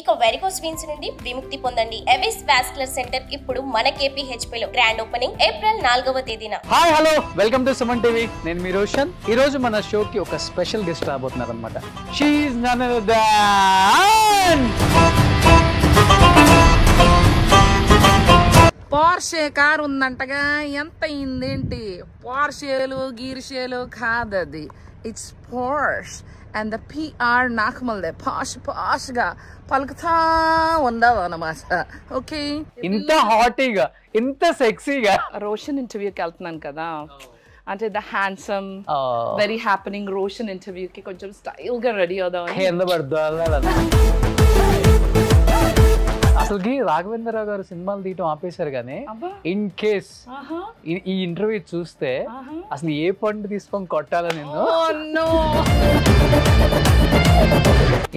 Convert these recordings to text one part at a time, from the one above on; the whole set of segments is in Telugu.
ఇక వెరికోస్ వెయిన్స్ నుండి విముక్తి పొందండి. ఎవిస్ వాస్కులర్ సెంటర్ ఇప్పుడు మన KPHP లో గ్రాండ్ ఓపెనింగ్ ఏప్రిల్ 4వ తేదీన. Hi hello welcome to Suman TV. నేను మీ రోషన్. ఈ రోజు మన షోకి ఒక స్పెషల్ గెస్ట్ రాబోతున్నారు అనమాట. She is none other than Porsche car ఉందంటగా, ఎంత అయిందేంటి? పోర్షేలు గీర్షేలు కాదది, it's Porsche. And the PR నాకమల్దే పాష్ గా పలుకుతా ఉండవు అన్నమాట. ఓకే, ఇంత హాటీగా ఇంత సెక్సీగా రోషన్ ఇంటర్వ్యూకి వెళ్తున్నాను కదా, అంటే the handsome very happening Roshan ఇంటర్వ్యూకి కొంచెం స్టైల్ గా రెడీ అవుదాం. ఎంత పడుతుంది అసలుకి రాఘవేంద్రరావు గారు సినిమాలు తీయటం ఆపేశారు కానీ ఇన్ కేస్ ఈ ఇంటర్వ్యూ చూస్తే అసలు ఏ పండు తీసుకొని కొట్టాలా నేను.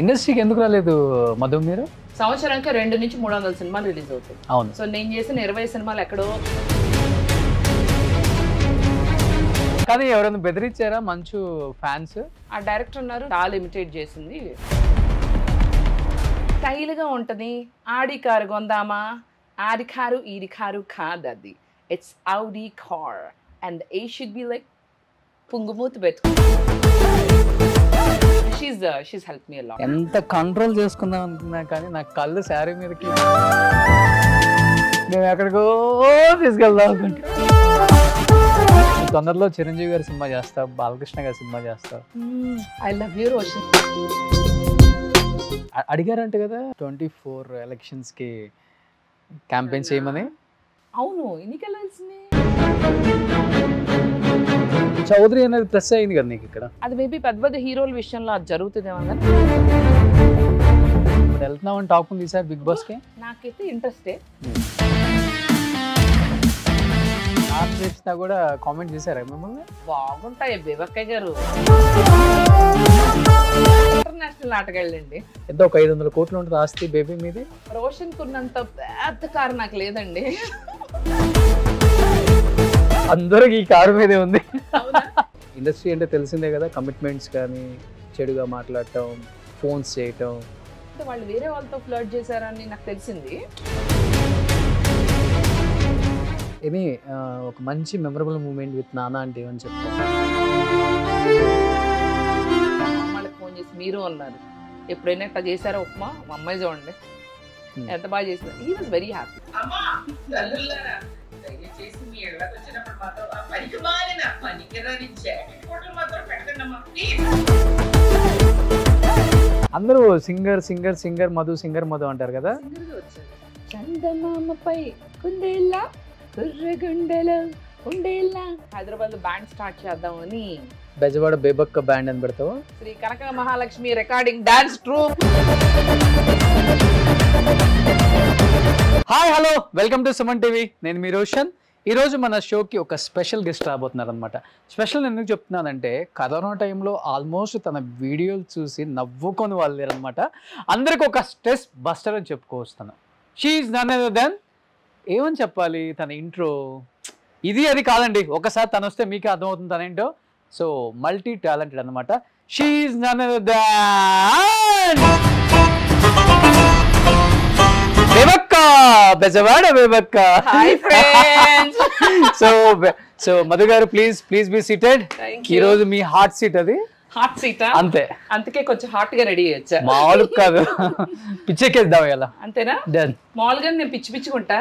ఇండస్ట్రీకి ఎందుకు రాలేదు మధు మీరు? సంవత్సరానికి 200 నుంచి 300 సినిమాలు రిలీజ్ అవుతాయి. అవును. సో నేను చేసిన 20 సినిమాలు ఎక్కడో. కానీ ఎవరైనా బెదిరించారా మంచు ఫ్యాన్స్? ఆ డైరెక్టర్ ఉన్నారు, చాలా ఇమిటేట్ చేసింది. స్టైల్ గా ఉంటది. ఆడి కారు కొందామా, ఆడి కారు ఈడి కారు కాదు అది, it's Audi car and a should be like పుంగుమూతి పెట్టుకో. She's help me a lot. ఎంత కంట్రోల్ చేసుకుందాం అనుకున్నా కానీ నా కళ్ళు శారీ మీదకి మేము ఎక్కడికో తీసుకెళ్దాం అనుకుంటా. తొందరలో చిరంజీవి గారి సినిమా చేస్తా, బాలకృష్ణ గారి సినిమా చేస్తా. I love you Roshan. అడిగారంట కదా 24 ఎలక్షన్స్ కి క్యాంపెయిన్ చేయమని. అవును, ఎన్నికలు తెలిసింది. చౌదరి అనేది ప్లస్ అయింది కదా నీకు ఇక్కడ. అది మేబీ పెద్ద పెద్ద హీరోల విషయంలో అది జరుగుతుందేమో కానీ వెళ్తున్నామని టాక్ ఉంది సార్ బిగ్ బాస్ కి. నాకైతే ఇంట్రెస్టే. చేసినా కూడా కామెంట్ చేశారా మిమ్మల్ని? బాగుంటాయి బేబక్కయ్య గారు. ఇంటర్నేషనల్ ఆటగాళ్ళండి. ఎంత ఒక 500 కోట్లు ఉంటుంది ఆస్తి బేబీ మీది. రోషన్ కున్నంత పెద్ద కారు నాకు లేదండి. అందరికి ఈ కారు మీదే ఉంది. ఇండస్ట్రీ అంటే తెలిసిందే కదా, కమిట్మెంట్స్ కానీ చెడుగా మాట్లాడటం, ఫోన్స్ చేయటం. వాళ్ళు వేరే వాళ్ళతో ఫ్లర్ట్ చేశారని నాకు తెలిసింది. ఇది ఒక మంచి మెమరబుల్ మూమెంట్ విత్ నానా అంటే ఏమని చెప్తాను. అమ్మాయికి ఫోన్ చేసి మీరు అన్నారు, ఎప్పుడైనా ఇట్లా చేశారా ఉప్మా, మా అమ్మాయి చూడండి ఎంత బాగా చేసింది. He was very happy. అందరూ singer singer singer Madhu singer Madhu అంటారు కదా. చందమామపై కుందేలా గుర్రగుండెలో ఉండేలా హైదరాబాద్ లో బ్యాండ్ స్టార్ట్ చేద్దామని బెజవాడ బేబక్క బ్యాండ్ అని పెడతావా? Sri Kanaka Mahalakshmi recording dance troupe. Hi hello welcome to Suman TV. నేను మీ రోషన్. ఈరోజు మన షోకి ఒక స్పెషల్ గెస్ట్ రాబోతున్నారు అనమాట. స్పెషల్ ఎందుకు చెప్తున్నానంటే కరోనా టైంలో ఆల్మోస్ట్ తన వీడియోలు చూసి నవ్వుకొని వాళ్ళు లేరనమాట. అందరికి ఒక స్ట్రెస్ బస్టర్ అని చెప్పుకోవస్తాను. She is none other than, ఏమని చెప్పాలి తన ఇంట్రో, ఇది అది కాదండి, ఒకసారి తను వస్తే మీకే అర్థమవుతుంది తనేంటో. సో మల్టీ టాలెంటెడ్ అనమాట. She is none other than Bebakka, Bezawada Bebakka. Hi friends. So Madhu గారు ప్లీజ్ బి సీటెడ్. ఈ రోజు మీ హాట్ సీట్ అది. హాట్ సీట్ అంతే, అందుకే కొంచెం హాట్ గా రెడీ అయ్యొచ్చా. మామూలు కాదు, పిచ్చెక్కేద్దాం ఇలా. అంతేనా? డన్. మామూలుగా నేను పిచ్చుకుంటా,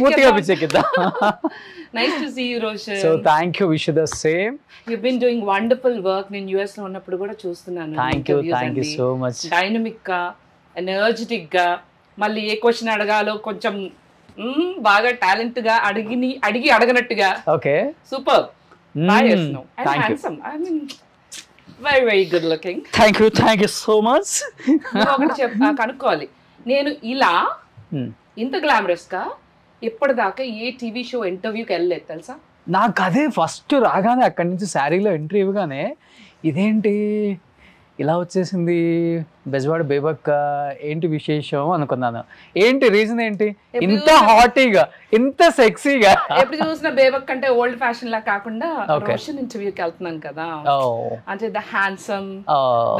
పూర్తిగా పిచ్చెక్కిద్దాం. Nice to see you Roshan. So thank you, wish the same. You been doing wonderful work. నేను US లో ఉన్నప్పుడు కూడా చూస్తున్నాను. Thank you so much. Dynamic గా, ఎనర్జెటిక్ గా, మళ్ళీ ఏ క్వశ్చన్ అడగాలో కొంచెం బాగా టాలెంట్ గా అడిగి అడగనట్టుగా. Okay, super. Very good looking. Thank you so much. ఒకటి కనుక్కోవాలి, నేను ఇలా ఇంత గ్లామరస్ గా ఇప్పటిదాకా ఏ టీవీ షో ఇంటర్వ్యూకి వెళ్ళలేదు తెలుసా. నాకు అదే ఫస్ట్ రాగానే అక్కడి నుంచి శారీలో ఎంట్రీ ఇవ్వగానే ఇదేంటి ఇలా వచ్చేసింది బెజవాడ బేబక్క, ఏంటి విశేషం అనుకున్నాను. ఏంటి రీజన్ ఏంటి ఇంత హాటీగా, ఇంత సెక్సీగా? ఎప్పుడు చూసిన బేబక్ అంటే ఓల్డ్ ఫ్యాషన్ లా కాకుండా రోషన్ ఇంటర్వ్యూకి వెళ్తున్నాను కదా, అంటే the handsome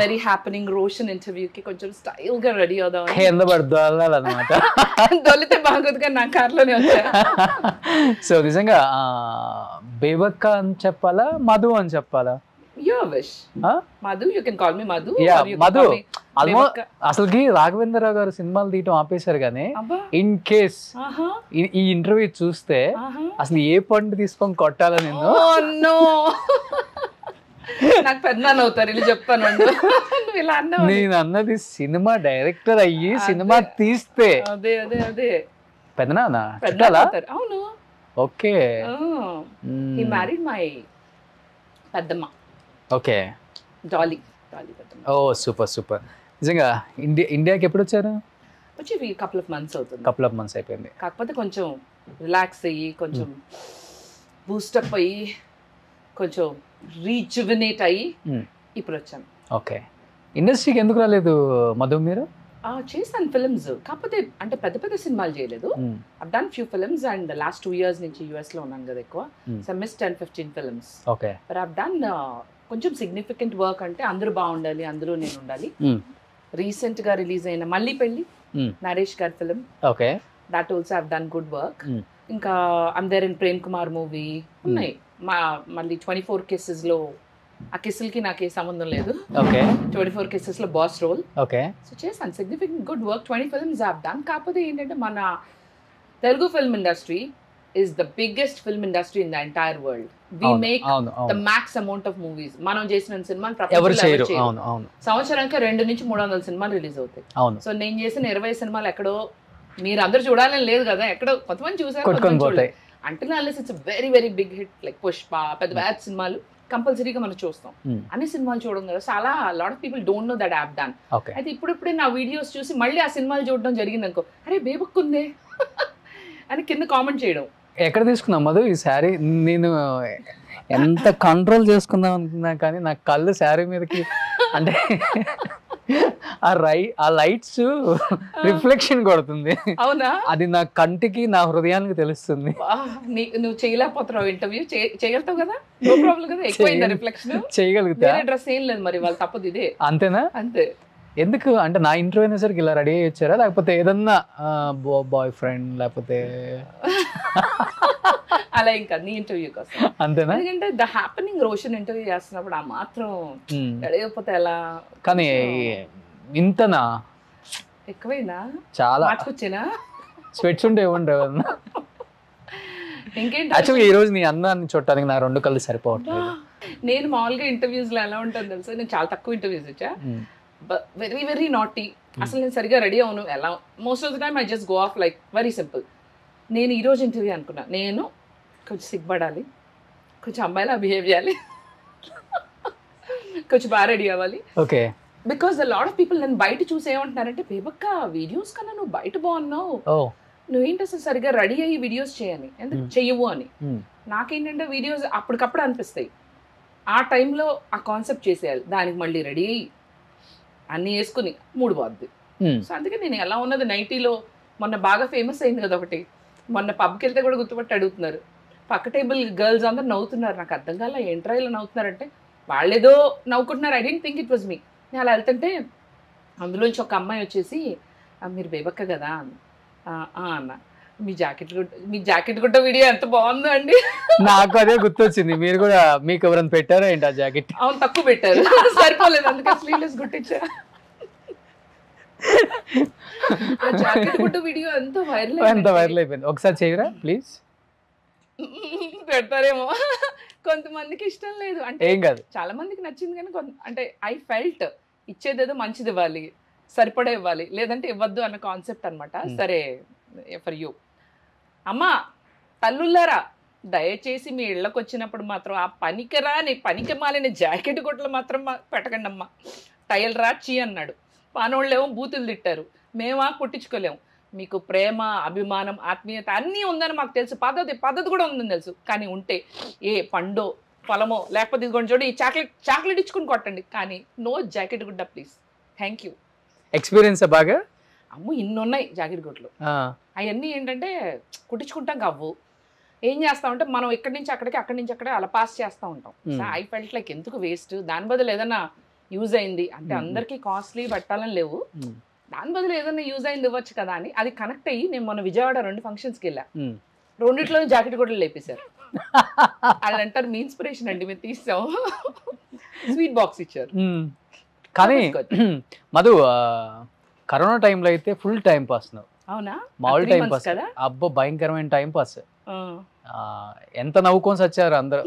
very happening Roshan ఇంటర్వ్యూకి కొంచెం స్టైల్ గా రెడీ అవుదాం, కింద పడుకోవాలన్నమాట. దొలితే బాగుందిగా నా కార్లోనే వచ్చా. సో నిజంగా బేబక్క అని చెప్పాలా, మధు అని చెప్పాలా? Your wish. Madhu, you can call me Madhu. Yeah, Madhu. Almost అసలుకి రాఘవేంద్రరావు గారు సినిమాలు తీయటం ఆపేశారు కానీ ఇన్ కేస్ ఈ ఇంటర్వ్యూ చూస్తే అసలు ఏ పండు తీసుకొని కొట్టాలని నిన్ను. నాకు పెద్ద అవుతారు ఇలా చెప్తాను. ఇలా అన్నా నేను అన్నది సినిమా డైరెక్టర్ అయ్యి సినిమా తీస్తే అదే అదే అదే పెద్దనా అవును. ఓకే, he married my పెద్దమ్మ. ఓకే, డాలీ పెద్దమ్మ. ఓ సూపర్ సూపర్. నిజంగా ఇండియాకి ఎప్పుడు వచ్చారు? వచ్చి కపుల్ ఆఫ్ మంత్స్ అవుతుంది. కపుల్ ఆఫ్ మంత్స్ అయిపోయింది. కాకపోతే కొంచెం రిలాక్స్ అయ్యి, కొంచెం బూస్టప్ అయ్యి, కొంచెం రీజువినేట్ అయ్యి ఇప్పుడు వచ్చాను. ఓకే, ఇండస్ట్రీకి ఎందుకు రాలేదు మధు మీరు? చేశాను ఫిల్మ్స్, కాకపోతే అంటే పెద్ద పెద్ద సినిమాలు చేయలేదు. I've done few films and last 2 years నుంచి US లో ఉన్నాను కదా ఎక్కువ. So I missed 10-15 films. Okay, but I've done కొంచెం సిగ్నిఫికెంట్ వర్క్, అంటే అందరూ బాగుండాలి, అందులో నేను ఉండాలి. రీసెంట్ గా రిలీజ్ అయిన మళ్ళీ పెళ్లి నరేష్ గారి film, okay, that also have done good work. ఇంకా I'm there in Prem Kumar movie ఉన్నాయి. మళ్ళీ 24 కేసెస్ లో ఆ కిస్సులకి నాకు ఏ సంబంధం లేదు. ఓకే, 24 కేసెస్ లో బాస్ రోల్. ఓకే, సో చేశాను significant good work. 20 films have done. కాకపోతే ఏంటంటే మన Telugu film industry is the biggest film industry in the entire world. We make the max amount of movies. మనం చేసిన సినిమాలు ప్రపంచంలో ఎవరు చేయరు. సంవత్సరానికి 200 నుంచి 300 సినిమాలు రిలీజ్ అవుతాయి. సో నేను చేసిన 20 సినిమాలు ఎక్కడో మీరు అందరూ చూడాలని లేదు కదా, ఎక్కడో కొంతమంది చూసారు. అంటే unless it's very very big hit like Pushpa, పెద్ద పెద్ద సినిమాలు కంపల్సరీగా మనం చూస్తాం. అన్ని సినిమాలు చూడడం కదా, చాలా lot of people don't know that I have done. అయితే ఇప్పుడే నా వీడియోస్ చూసి మళ్ళీ ఆ సినిమాలు చూడడం జరిగింది అనుకో, అరే బేబక్ ఉందే అని కింద కామెంట్ చేయడం. ఎక్కడ తీసుకున్నాం మధు ఈ శారీ? నేను ఎంత కంట్రోల్ చేసుకుందాం అనుకున్నా కానీ నా కళ్ళు శారీ మీదకి, అంటే ఆ లైట్స్ రిఫ్లెక్షన్ కొడుతుంది. అవునా? అది నా కంటికి నా హృదయానికి తెలుస్తుంది. నువ్వు చేయలేకపోతున్నావు, ఇంటర్వ్యూ చేయగలుగుతావు కదా, నో ప్రాబ్లం కదా. ఎక్కువైందా రిఫ్లెక్షన్? చేయగలుగుతా. డ్రెస్ ఏం లేదు మరి, వాళ్ళు తప్పదు ఇదే. అంతేనా? అంతే. ఎందుకు అంటే నా ఇంటర్వ్యూ అనేసరికి ఇలా రెడీ అయ్యి వచ్చారా, లేకపోతే ఏదన్నా బాయ్ ఫ్రెండ్ లేకపోతే అలా? ఇంకా నీ ఇంటర్వ్యూ కోసం అంతేనా? ఎందుకంటే ద హ్యాపెనింగ్ రోషన్ ఇంటర్వ్యూ చేస్తున్నప్పుడు ఆ మాత్రం రెడీ అయిపోతే ఎలా? కానీ ఇంతనా ఎక్కువైనా చాలా మార్చుకొచ్చేనా? స్వెట్స్ ఉంటే ఇవ్వండి. ఇంకేంటి యాక్చువల్గా ఈ రోజు నీ అందాన్ని చూడటానికి నా 2 కళ్ళు సరిపోవట్లేదు. నేను మామూలుగా ఇంటర్వ్యూస్ లో ఎలా ఉంటాను తెలుసా, నేను చాలా తక్కువ ఇంటర్వ్యూస్ వచ్చా, వెరీ వెరీ నాటీ. అసలు నేను సరిగా రెడీ అవును ఎలా, most of the time I just go of like very simple. నేను ఈరోజు ఇంటర్వ్యూ అనుకున్నా, నేను కొంచెం సిగ్గుపడాలి, కొంచెం అమ్మాయిలా బిహేవ్ చేయాలి, కొంచెం బాగా రెడీ అవ్వాలి. Okay, because the lot of people నన్ను బయట చూసి ఏమంటున్నారంటే, బేబక్క వీడియోస్ కన్నా నువ్వు బయట బాగున్నావు, నువ్వేంటి అసలు సరిగ్గా రెడీ అయ్యి వీడియోస్ చేయని, ఎందుకు చెయ్యవు అని. నాకేంటంటే వీడియోస్ అప్పటికప్పుడు అనిపిస్తాయి, ఆ టైంలో ఆ కాన్సెప్ట్ చేసేయాలి, దానికి మళ్ళీ రెడీ అయ్యి అన్నీ వేసుకుని మూడు పోద్ది. సో అందుకే నేను ఎలా ఉన్నది నైటీలో, మొన్న బాగా ఫేమస్ అయింది కదా ఒకటి, మొన్న పబ్కి వెళ్తే కూడా గుర్తుపట్టి అడుగుతున్నారు, పక్క టేబుల్ గర్ల్స్ అందరు నవ్వుతున్నారు, నాకు అర్థం కాల ఏంట్రా ఇలా నవ్వుతున్నారంటే, వాళ్ళేదో నవ్వుకుంటున్నారు, I didn't think it was me. నేను అలా వెళ్తుంటే అందులోంచి ఒక అమ్మాయి వచ్చేసి, మీరు బేబక్క కదా అన్న, మీ జాకెట్ గుట్ట వీడియో ఎంత బాగుందో అండి. నాకు అదే గుర్తొచ్చింది, మీరు కూడా మీకు ఎవరైనా పెట్టారా ఏంటి ఆ జాకెట్? అవును, తక్కువ పెట్టారు, సరిపోలేదు, అందుకే స్లీవ్లెస్ గుట్టించా. ఆ జాకెట్ గుట్ట వీడియో ఎంత వైరల్ అయిపోయింది. ఒకసారి చేయరా ప్లీజ్. పెడతారేమో, కొంతమందికి ఇష్టం లేదు, అంటే ఏం కాదు, చాలా మందికి నచ్చింది కానీ అంటే ఐ ఫెల్ట్ ఇచ్చేదేదో మంచిది ఇవ్వాలి, సరిపడే ఇవ్వాలి, లేదంటే ఇవ్వద్దు అన్న కాన్సెప్ట్ అనమాట. సరే ఫర్ యూ. అమ్మా తల్లుల్లారా, దయచేసి మీ ఇళ్ళకి వచ్చినప్పుడు మాత్రం ఆ పనికి మాలిన జాకెట్ గుట్టలు మాత్రం పెట్టకండి అమ్మా. టైల్ రాచి అన్నాడు, పానోళ్ళేమో బూతులు తిట్టారు, మేమా కుట్టించుకోలేము. మీకు ప్రేమ, అభిమానం, ఆత్మీయత అన్నీ ఉందని మాకు తెలుసు, పద్ధతి కూడా ఉందని తెలుసు, కానీ ఉంటే ఏ పండో పొలమో లేకపోతే ఇదిగోండి చూడండి ఈ చాక్లెట్ ఇచ్చుకుని కొట్టండి, కానీ నో జాకెట్ గుడ్డ ప్లీజ్, థ్యాంక్ యూ. ఎక్స్పీరియన్స్ బాగా అమ్ము ఇన్ని ఉన్నాయి జాకెట్ గుడ్లు, అవన్నీ ఏంటంటే కుట్టించుకుంటాం కవ్వు. ఏం చేస్తామంటే మనం ఇక్కడి నుంచి అక్కడికి అక్కడి నుంచి అక్కడ అలా పాస్ చేస్తూ ఉంటాం. సో ఐ ఫెల్ట్ లైక్ ఎందుకు వేస్ట్, దాని బదులు ఏదైనా యూజ్ అయింది అంటే అందరికీ కాస్ట్లీ పెట్టాలని లేవు, దాని బదులు ఏదైనా యూజ్ అయింది ఇవ్వచ్చు కదా అని అది కనెక్ట్ అయ్యి నేను మొన్న విజయవాడ 2 ఫంక్షన్స్కి వెళ్ళా, రెండిట్లో జాకెట్ గుడ్డలు లేపేశారు. వాళ్ళు అంటారు మీ ఇన్స్పిరేషన్ అండి మేము తీసాం, స్వీట్ బాక్స్ ఇచ్చారు. కానీ మధు కరోనా టైంలో అయితే ఫుల్ టైం పాస్ అవునా, మామూలు టైం పాస్ కదా అబ్బో భయంకరమైన టైం పాస్, ఎంత నవ్వుకొని వచ్చారు అందరూ.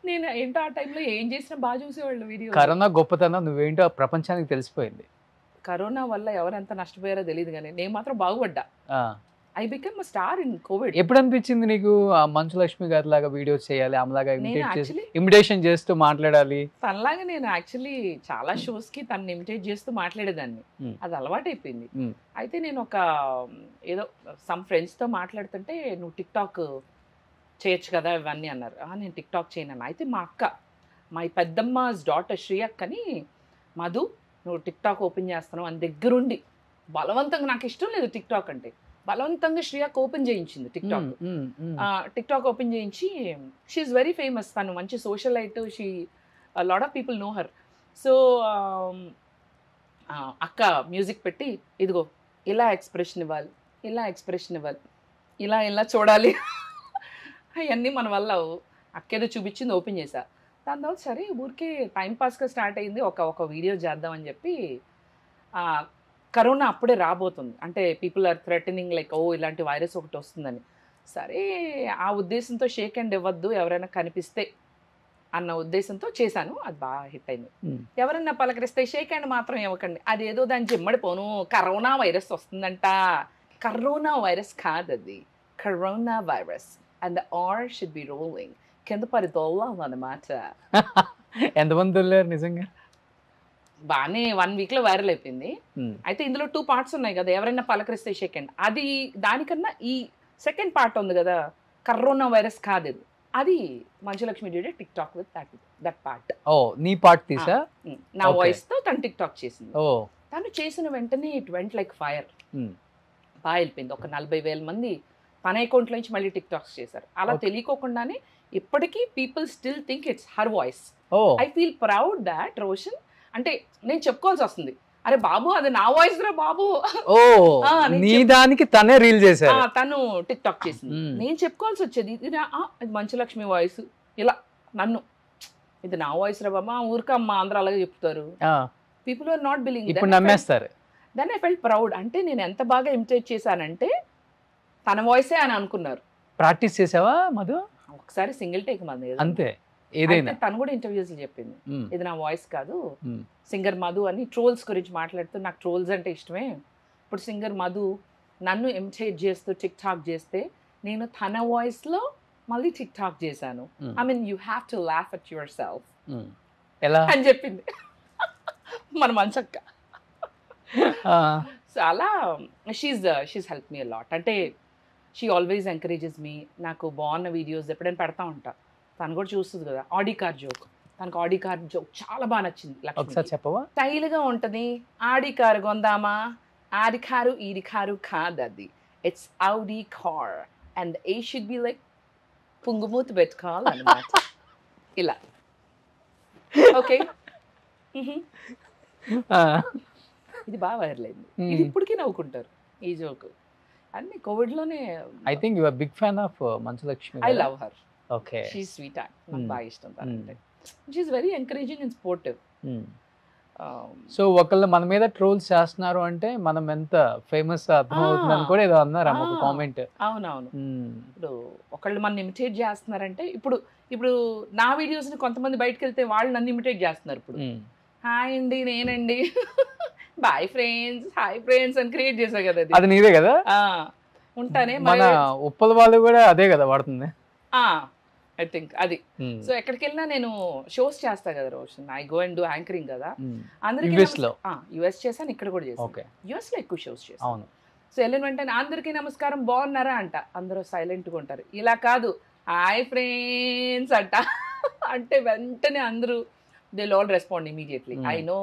నేను ఏంటో ఆ టైంలో ఏం చేసినా బాగా చూసేవాళ్ళు వీడియో. కరోనా గొప్పతనం నువ్వేంటో ప్రపంచానికి తెలిసిపోయింది. కరోనా వల్ల ఎవరెంత నష్టపోయారో తెలియదు కానీ నేను మాత్రం బాగుపడ్డా. I become a star in Covid. ఎప్పుడు అనిపించింది నీకు మంచులక్ష్మి గారి లాగా వీడియోస్ చేయాలి, ఆమెలాగా ఇమిటేషన్ చేస్తూ మాట్లాడాలి? తనలాగా నేను యాక్చువల్లీ చాలా షోస్ కి తను ఇమిటేట్ చేస్తూ మాట్లాడేదాన్ని, అది అలవాటు అయిపోయింది. అయితే నేను ఒక ఏదో సమ్ ఫ్రెండ్స్ తో మాట్లాడుతుంటే నువ్వు టిక్ టాక్ చేయొచ్చు కదా ఇవన్నీ అన్నారు. నేను టిక్ టాక్ చేయను. అయితే మా అక్క, మా పెద్దమ్మ డాటర్ శ్రీ అక్కని, మధు నువ్వు టిక్ టాక్ ఓపెన్ చేస్తున్నావు అని దగ్గరుండి బలవంతంగా, నాకు ఇష్టం లేదు టిక్ టాక్ అంటే, బలవంతంగా శ్రీయాక్ ఓపెన్ చేయించింది tick talk. Tick talk open చేయించి షీఈస్ వెరీ ఫేమస్, తను మంచి socialite, she lot of people know her. So అక్క మ్యూజిక్ పెట్టి ఇదిగో ఇలా ఎక్స్ప్రెషన్ ఇవ్వాలి, ఇలా ఎక్స్ప్రెషన్ ఇవ్వాలి, ఇలా ఇలా చూడాలి అవన్నీ మన వల్ల అక్కేదో చూపించింది, ఓపెన్ చేశా. దాని తర్వాత సరే ఊరికే టైంపాస్గా స్టార్ట్ అయింది, ఒక వీడియో చేద్దామని చెప్పి. కరోనా అప్పుడే రాబోతుంది, అంటే పీపుల్ ఆర్ థ్రెటనింగ్ లైక్ ఓ ఇలాంటి వైరస్ ఒకటి వస్తుందని. సరే ఆ ఉద్దేశంతో షేక్ హ్యాండ్ ఇవ్వద్దు ఎవరైనా కనిపిస్తే అన్న ఉద్దేశంతో చేశాను, అది బాగా హిట్ అయింది. ఎవరైనా పలకరిస్తే షేక్ హ్యాండ్ మాత్రం ఇవ్వకండి, అదేదో దాన్ని జిమ్మడిపోను కరోనా వైరస్ వస్తుందంట. కరోనా వైరస్ కాదు అది, corona virus and the R should be rolling, కింద పడి దొల్లాలన్నమాట. ఎంతమంది దొల్లారు నిజంగా? బాగానే 1 వీక్లో వైరల్ అయిపోయింది. అయితే ఇందులో 2 పార్ట్స్ ఉన్నాయి కదా, ఎవరైనా పలకరిస్తే సెకండ్, అది దానికన్నా ఈ సెకండ్ పార్ట్ ఉంది కదా కరోనా వైరస్ కాదు, అది Manchu Lakshmi did TikTok with that part. ఓ నీ పార్ట్ తీసా, నా వాయిస్ తో తను టిక్ టాక్ చేసింది. తను చేసిన వెంటనే ఇట్ వెంట్ లైక్ ఫైర్, బాగా వెళ్ళిపోయింది. ఒక 40,000 మంది తన అకౌంట్లో నుంచి మళ్ళీ టిక్ టాక్స్ చేశారు. అలా తెలియకోకుండానే ఇప్పటికీ people still think it's her voice. I feel proud that Roshan, అంటే నేను చెప్పుకోవాల్సి వస్తుంది, అరే బాబు అది నా వాయిస్ రా బాబు, నీ దానికి తనే రీల్ చేశారు, తను టిక్ టాక్ చేసింది. నేను చెప్పుకోవాల్సి వచ్చేది ఇది మంచులక్ష్మి వాయిస్, ఇలా నన్ను ఇది నా వాయిస్ రా బాబా, ఊరికమ్మ అందరూ అలాగే చెప్తారు, పీపుల్ ఆర్ నాట్ బిలీవింగ్, ఇప్పుడు నమ్మేస్తారు. దెన్ ఐ ఫెల్ట్ ప్రౌడ్, అంటే నేను ఎంత బాగా ఇమిటేట్ చేశానంటే తన వాయిసే అని అనుకున్నారు. ప్రాక్టీస్ చేసావా మధు? ఒకసారి సింగిల్ టేక్ మంది అంతే, ఏదైనా. తను కూడా ఇంటర్వ్యూస్ చెప్పింది ఇది నా వాయిస్ కాదు, సింగర్ మధు అని. ట్రోల్స్ గురించి మాట్లాడుతూ నాకు ట్రోల్స్ అంటే ఇష్టమే, ఇప్పుడు సింగర్ మధు నన్ను ఇమిటేట్ చేస్తూ టిక్ టాక్ చేస్తే నేను తన వాయిస్ లో మళ్ళీ టిక్ టాక్ చేశాను. I mean you have to laugh at your self అని చెప్పింది మన మంచక్క. సో అలా షీస్ హెల్ప్ మీ లాట్, అంటే షీ ఆల్వేస్ ఎంకరేజెస్ మీ. నాకు బాగున్న వీడియోస్ ఎప్పుడైనా పెడతా ఉంటా, తను కూడా చూస్తుంది కదా. ఆడి కార్ జోక్, తనకు ఆడి కార్ జోక్ చాలా బాగా నచ్చింది. ఒకసారి చెప్పవా? స్టైల్ గా ఉంటది, ఆడి కారు కొందామా, ఆడి కారు ఈడి కారు కాదు అది, it's Audi car and a should be like పుంగుమూతి పెట్టుకోవాలన్నమాట ఇలా. ఓకే ఇది బాగా వైరల్ అయింది, ఇది ఇప్పటికీ నవ్వుకుంటారు ఈ జోక్ అన్ని. కోవిడ్ లోనే. I think you are big fan of Manchu Lakshmi. I love her. Okay, she is sweet heart, నాకు బాగా ఇష్టం తనంటే. She is very encouraging and sportive. So ఒకళ్ళు మన మీద ట్రోల్స్ చేస్తున్నారు అంటే మనం ఎంత ఫేమస్ అర్థమవుతుందని కూడా ఏదో అన్నారు ఒక కామెంట్. అవునవును, ఇప్పుడు ఒకళ్ళు మన ఇమిటేట్ చేస్తున్నారంటే, ఇప్పుడు నా వీడియోస్ ని కొంతమంది బయటకు వెళ్తే వాళ్ళు నన్ను ఇమిటేట్ చేస్తున్నారు. ఇప్పుడు హాయ్ అండి నేనండి బాయ్ ఫ్రెండ్స్, హాయ్ ఫ్రెండ్స్ అని క్రియేట్ చేసా కదా, అది నీదే కదా. ఉంటానే మన ఉప్పల వాళ్ళు కూడా అదే కదా వాడుతుంది ఐ థింక్ అది. సో ఎక్కడికి వెళ్ళినా నేను షోస్ చేస్తా కదా Roshan, I go and do anchoring కదా. అందరికీ యుఎస్ చేశాను, ఇక్కడ కూడా చేశాను. యుఎస్ లో ఎక్కువ షోస్ చేశాను. సో వెళ్ళిన వెంటనే అందరికీ నమస్కారం బాగున్నారా అంట, అందరూ సైలెంట్గా ఉంటారు. ఇలా కాదు హాయ్ ఫ్రెండ్స్ అంట. అంటే వెంటనే అందరూ they all respond immediately. I know.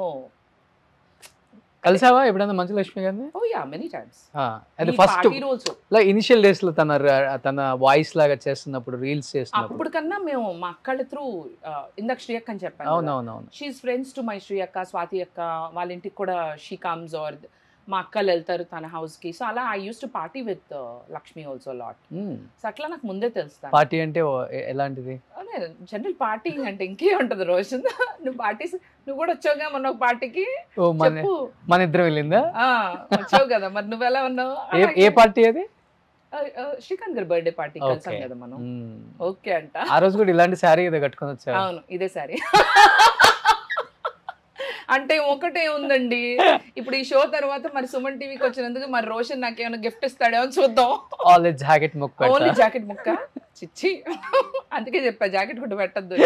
కలిసావా ఎప్పుడైనా మంచులక్ష్మి గారిని? Oh yeah, many times. అది ఫస్ట్ ఆల్సో ఇనిషియల్ డేస్ లో తన వాయిస్ లాగా చేస్తున్నప్పుడు, రీల్స్ చేస్తున్నప్పుడు. అప్పుడు కన్నా మేము మా అక్కళ్ళ త్రూ ఇందాక శ్రీయక్క అని చెప్పాను. అవునవునవును. షీఈస్ ఫ్రెండ్స్ టు మై శ్రీయక్క, స్వాతి అక్క. వాళ్ళ ఇంటికి కూడా షీ కమ్స్, ఆర్ మా అక్కలు వెళ్తారు తన హౌస్ కి. సో అలా I use to party with Lakshmi also lot. So అట్లా నాకు ముందే తెలుస్తాను. పార్టీ అంటే ఎలాంటిది? అదే జనరల్ పార్టీ అంటే ఇంకే ఉంటది రోజు. నువ్వు పార్టీస్, నువ్వు కూడా వచ్చావుగా మొన్న ఒక పార్టీకి. చెప్పు. మన ఇద్దరం వెళ్ళిందా? వచ్చావు కదా, మరి నువ్వు ఎలా ఉన్నావు? ఏ పార్టీ అది? శ్రీకాంత్ గారి బర్త్డే పార్టీ కలిసాం కదా మనం. ఓకే అంట. ఆ రోజు కూడా ఇలాంటి శారీ ఏదో కట్టుకొని వచ్చావు. అవును, ఇదే సారీ. అంటే ఒకటే ఉందండి, ఇప్పుడు ఈ షో తర్వాత మరి సుమన్ టీవీకి వచ్చినందుకు మరి రోషన్ నాకు ఏమైనా గిఫ్ట్ ఇస్తాడో అని చూద్దాం. ఓన్లీ జాకెట్ ముక్క. ఓన్లీ జాకెట్ ముక్క. చిచ్చి, అందుకే చెప్పా జాకెట్ కూడా పెట్టద్దు.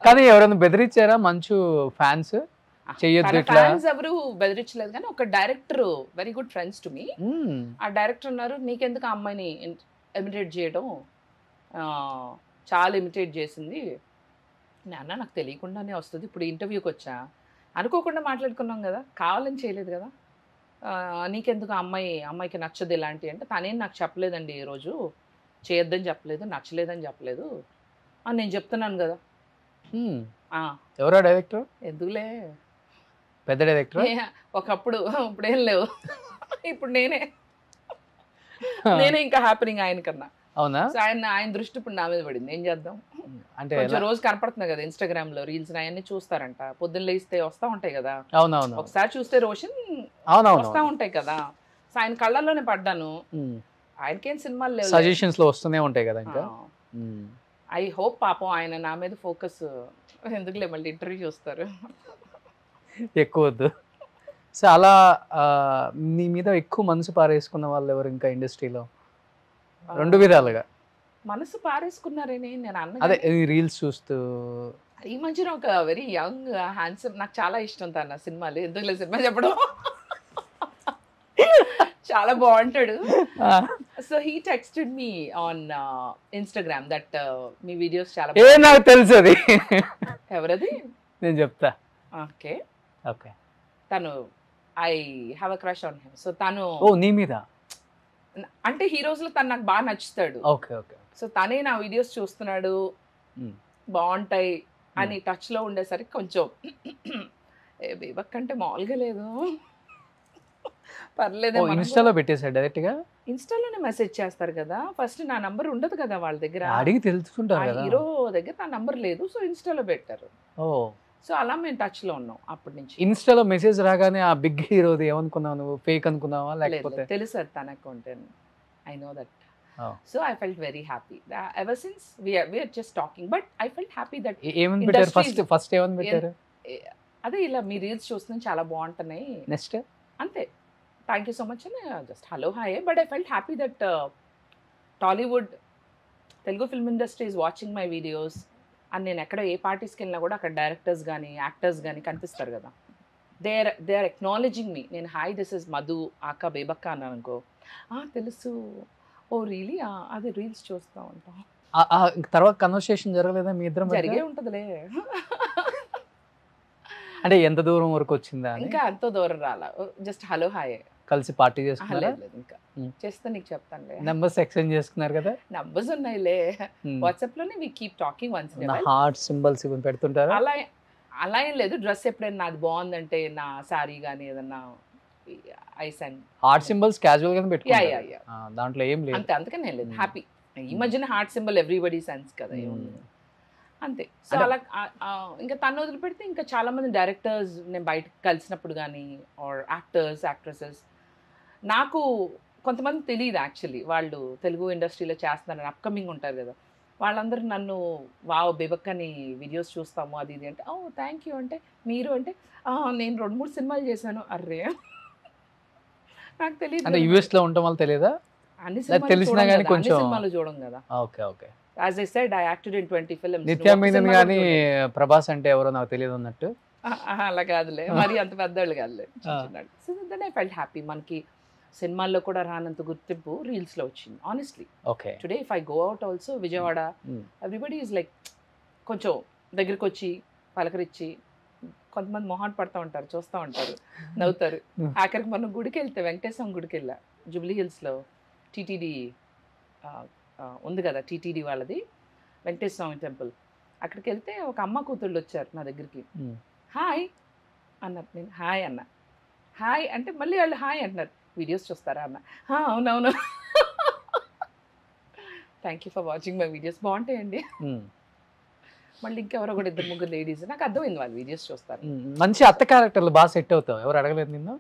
కానీ ఎవరైనా బెదిరించారా మంచు ఫ్యాన్స్? చెయ్యొద్దు ఇట్లా. ఫ్యాన్స్ ఎవరు బెదిరించలేదు, కానీ ఒక director very good friends to me. ఆ డైరెక్టర్ అన్నారు, నీకెందుకు ఆ అమ్మాయిని ఇమిటేట్ చేయడం, చాలా ఇమిటేట్ చేసింది. నాన్న నాకు తెలియకుండానే వస్తుంది, ఇప్పుడు ఇంటర్వ్యూకి వచ్చా, అనుకోకుండా మాట్లాడుకున్నాం కదా, కావాలని చేయలేదు కదా, నీకెందుకు అమ్మాయికి నచ్చదు ఇలాంటి అంటే, తనేం నాకు చెప్పలేదండి, ఈరోజు చేయొద్దని చెప్పలేదు, నచ్చలేదని చెప్పలేదు అని నేను చెప్తున్నాను కదా. ఎవరో డైరెక్టర్? ఎందుకులే, పెద్ద డైరెక్టర్. ఒకప్పుడు, ఇప్పుడేం లేవు, ఇప్పుడు నేనే ఇంకా హ్యాపీనింగ్ ఆయన కన్నా. అవునా? ఆయన దృష్టి ఇప్పుడు నా మీద పడింది, ఏం చేద్దాం. అంటే కొంచెం రోజు కనపడుతుంది కదా ఇన్స్టాగ్రామ్ లో రీల్స్, అవన్నీ చూస్తారంట, పొద్దున్న లేస్తే వస్తా ఉంటాయి కదా. అవునవును. ఒకసారి చూస్తే రోషన్ వస్తా ఉంటాయి కదా. సో ఆయన కళ్ళల్లోనే పడ్డాను. ఆయనకేం సినిమాలు లేవు, సజెషన్స్ లో వస్తూనే ఉంటాయి కదా. ఇంకా ఐ హోప్ పాపం ఆయన నా మీద ఫోకస్, ఎందుకులే మళ్ళీ ఇంటర్వ్యూ చూస్తారు, ఎక్కువ వద్దు. సో అలా నీ మీద ఎక్కువ మనసు పారేసుకున్న వాళ్ళు ఎవరు ఇంకా ఇండస్ట్రీలో? రెండు విధాలుగా మనసు పారేసుకున్నారని నేను అన్న. అదే రీల్స్ చూస్తూ ఈ మధ్యన ఒక వెరీ యంగ్ హ్యాండ్సమ్, నాకు చాలా ఇష్టం తన సినిమాలు, ఎందుకులే సినిమా చెప్పడం, చాలా బాగుంటాడు. So he texted me on Instagram that me videos చాలా నాకు తెలుసు అది. ఎవరది? నేను చెప్తా. Okay okay. తను I have a crush on him. So తను నీ మీద అంటే హీరోస్ లో తను నాకు బాగా నచ్చుతాడు. Okay okay. సో తనే నా వీడియోస్ చూస్తున్నాడు, బాగుంటాయి అని టచ్ లో ఉండేసరికి కొంచెం బేబక్కంటే మామూలుగా లేదు, పర్లేదు. ఇన్స్టాలో పెట్టేశాడు డైరెక్ట్ గా? ఇన్స్టాలోనే మెసేజ్ చేస్తారు కదా, ఫస్ట్ నా నంబర్ ఉండదు కదా వాళ్ళ దగ్గర, అడిగి తెలుసుకుంటారు కదా. హీరో దగ్గర నా నంబర్ లేదు, సో ఇన్స్టాలో పెట్టారు. సో అలా మేము టచ్ లో ఉన్నాం అప్పటి నుంచి. ఇన్స్టాలో మెసేజ్ రాగానే ఆ బిగ్ హీరోది ఏమనుకున్నావు నువ్వు? ఫేక్ అనుకున్నావా లేకపోతే? తెలుసు అది తన account, I know that. So I felt very happy ever since we are just talking, but I felt happy that. ఏమని పెట్టారు ఫస్ట్ ఏమని పెట్టారు? అదే ఇలా మీ రీల్స్ చూస్తున్నాను చాలా బాగుంటున్నాయి, నెక్స్ట్ అంతే, థ్యాంక్ యూ సో మచ్ అని just hello hi. But I felt happy that Tollywood, Telugu film industry is watching my videos అని. నేను ఎక్కడ ఏ పార్టీస్కి వెళ్ళినా కూడా అక్కడ డైరెక్టర్స్ కానీ యాక్టర్స్ కానీ కనిపిస్తారు కదా, దే ఆర్ ఎక్నాలజింగ్ మీ. నేను హాయ్ దిస్ ఇస్ మధు ఆకా బేబక్క అన్నాను అనుకో, తెలుసు, ఓ రియలీ, అది రీల్స్ చూస్తూ ఉంటాం. తర్వాత కన్వర్సేషన్ జరగలేదా మీ ఇద్దరం? జరిగే ఉంటుందిలే. అంటే ఎంత దూరం వరకు వచ్చిందా? ఇంకా ఎంతో దూరం రాలా, జస్ట్ హలో హాయ్. కలిసి పార్టీ చేసుకున్నారా? ఇంకా చేస్తే నీకు చెప్తానులే. నంబర్స్ ఎక్స్చేంజ్ చేసుకున్నారు కదా? నంబర్స్ ఉన్నాయిలే, వాట్సాప్ లోనే we keep talking once. Heart symbols ఇవి పెడుతుంటారా? అలా ఏం లేదు, డ్రెస్ ఎప్పుడైనా నాది బాగుందంటే నా సారీ కానీ ఏదన్నా హార్ట్ సింబల్స్ క్యాజువల్ గా పెట్టుకుంటారు, దాంట్లో ఏం లేదు. అంతే, అందుకని నేను లేదు హ్యాపీ. ఈ మధ్యన హార్ట్ సింబల్ ఎవ్రీబడి సెన్స్ కదా, అంతే. సో అలా ఇంకా తను వదిలిపెడితే ఇంకా చాలా మంది డైరెక్టర్స్ నేను బయట కలిసినప్పుడు కానీ, ఆర్ యాక్టర్స్ యాక్ట్రెసెస్, నాకు కొంతమంది తెలియదు యాక్చువల్లీ, వాళ్ళు తెలుగు ఇండస్ట్రీలో చేస్తున్నారని, అప్కమింగ్ ఉంటారు కదా, వాళ్ళందరూ నన్ను వావ్ బేబక్కని వీడియోస్ చూస్తాము అది ఇది అంటే, థ్యాంక్ యూ అంటే, మీరు అంటే నేను 2-3 సినిమాలు చేశాను. అర్రే నాకు తెలియదు. అంటే యూఎస్ లో ఉండటం వల్ల తెలియదా? అన్ని తెలిసినా కానీ కొంచెం సినిమాలు చూడం కదా. Okay okay. As I said, I acted in 20 films. నిత్య మీనన్ గాని ప్రభాస్ అంటే ఎవరో నాకు తెలియదు అన్నట్టు. అలా కాదులే, మరి అంత పెద్దవాళ్ళు కాదులే. So then I felt happy. మనకి సినిమాల్లో కూడా రానంత గుర్తింపు రీల్స్లో వచ్చింది honestly. Okay. Today if I go out also Vijayawada, everybody is like కొంచెం దగ్గరికి వచ్చి పలకరించి, కొంతమంది మొహాట్ పడుతూ ఉంటారు, చూస్తూ ఉంటారు, నవ్వుతారు. ఆఖరికి మనం గుడికి వెళ్తే వెంకటేశ్వర గుడికి వెళ్ళా, జూబ్లీ హిల్స్లో టీటీడీ ఉంది కదా, టీటీడీ వాళ్ళది వెంకటేశ్వర స్వామి టెంపుల్. అక్కడికి వెళ్తే ఒక అమ్మ కూతుళ్ళు వచ్చారు నా దగ్గరికి. హాయ్ అన్నారు. నేను హాయ్ అన్న. హాయ్ అంటే మళ్ళీ వాళ్ళు హాయ్ అంటున్నారు. వీడియోస్ చూస్తారా అన్న. అవునవును, thank you for watching my videos, బాగుంటాయండి. మళ్ళీ ఇంకెవరో కూడా 2-3 లేడీస్, నాకు అర్థమైంది వాళ్ళు వీడియోస్ చూస్తారు. మంచి అత్త క్యారెక్టర్లు బాగా సెట్ అవుతావు. ఎవరు అడగలేదు నిన్ను?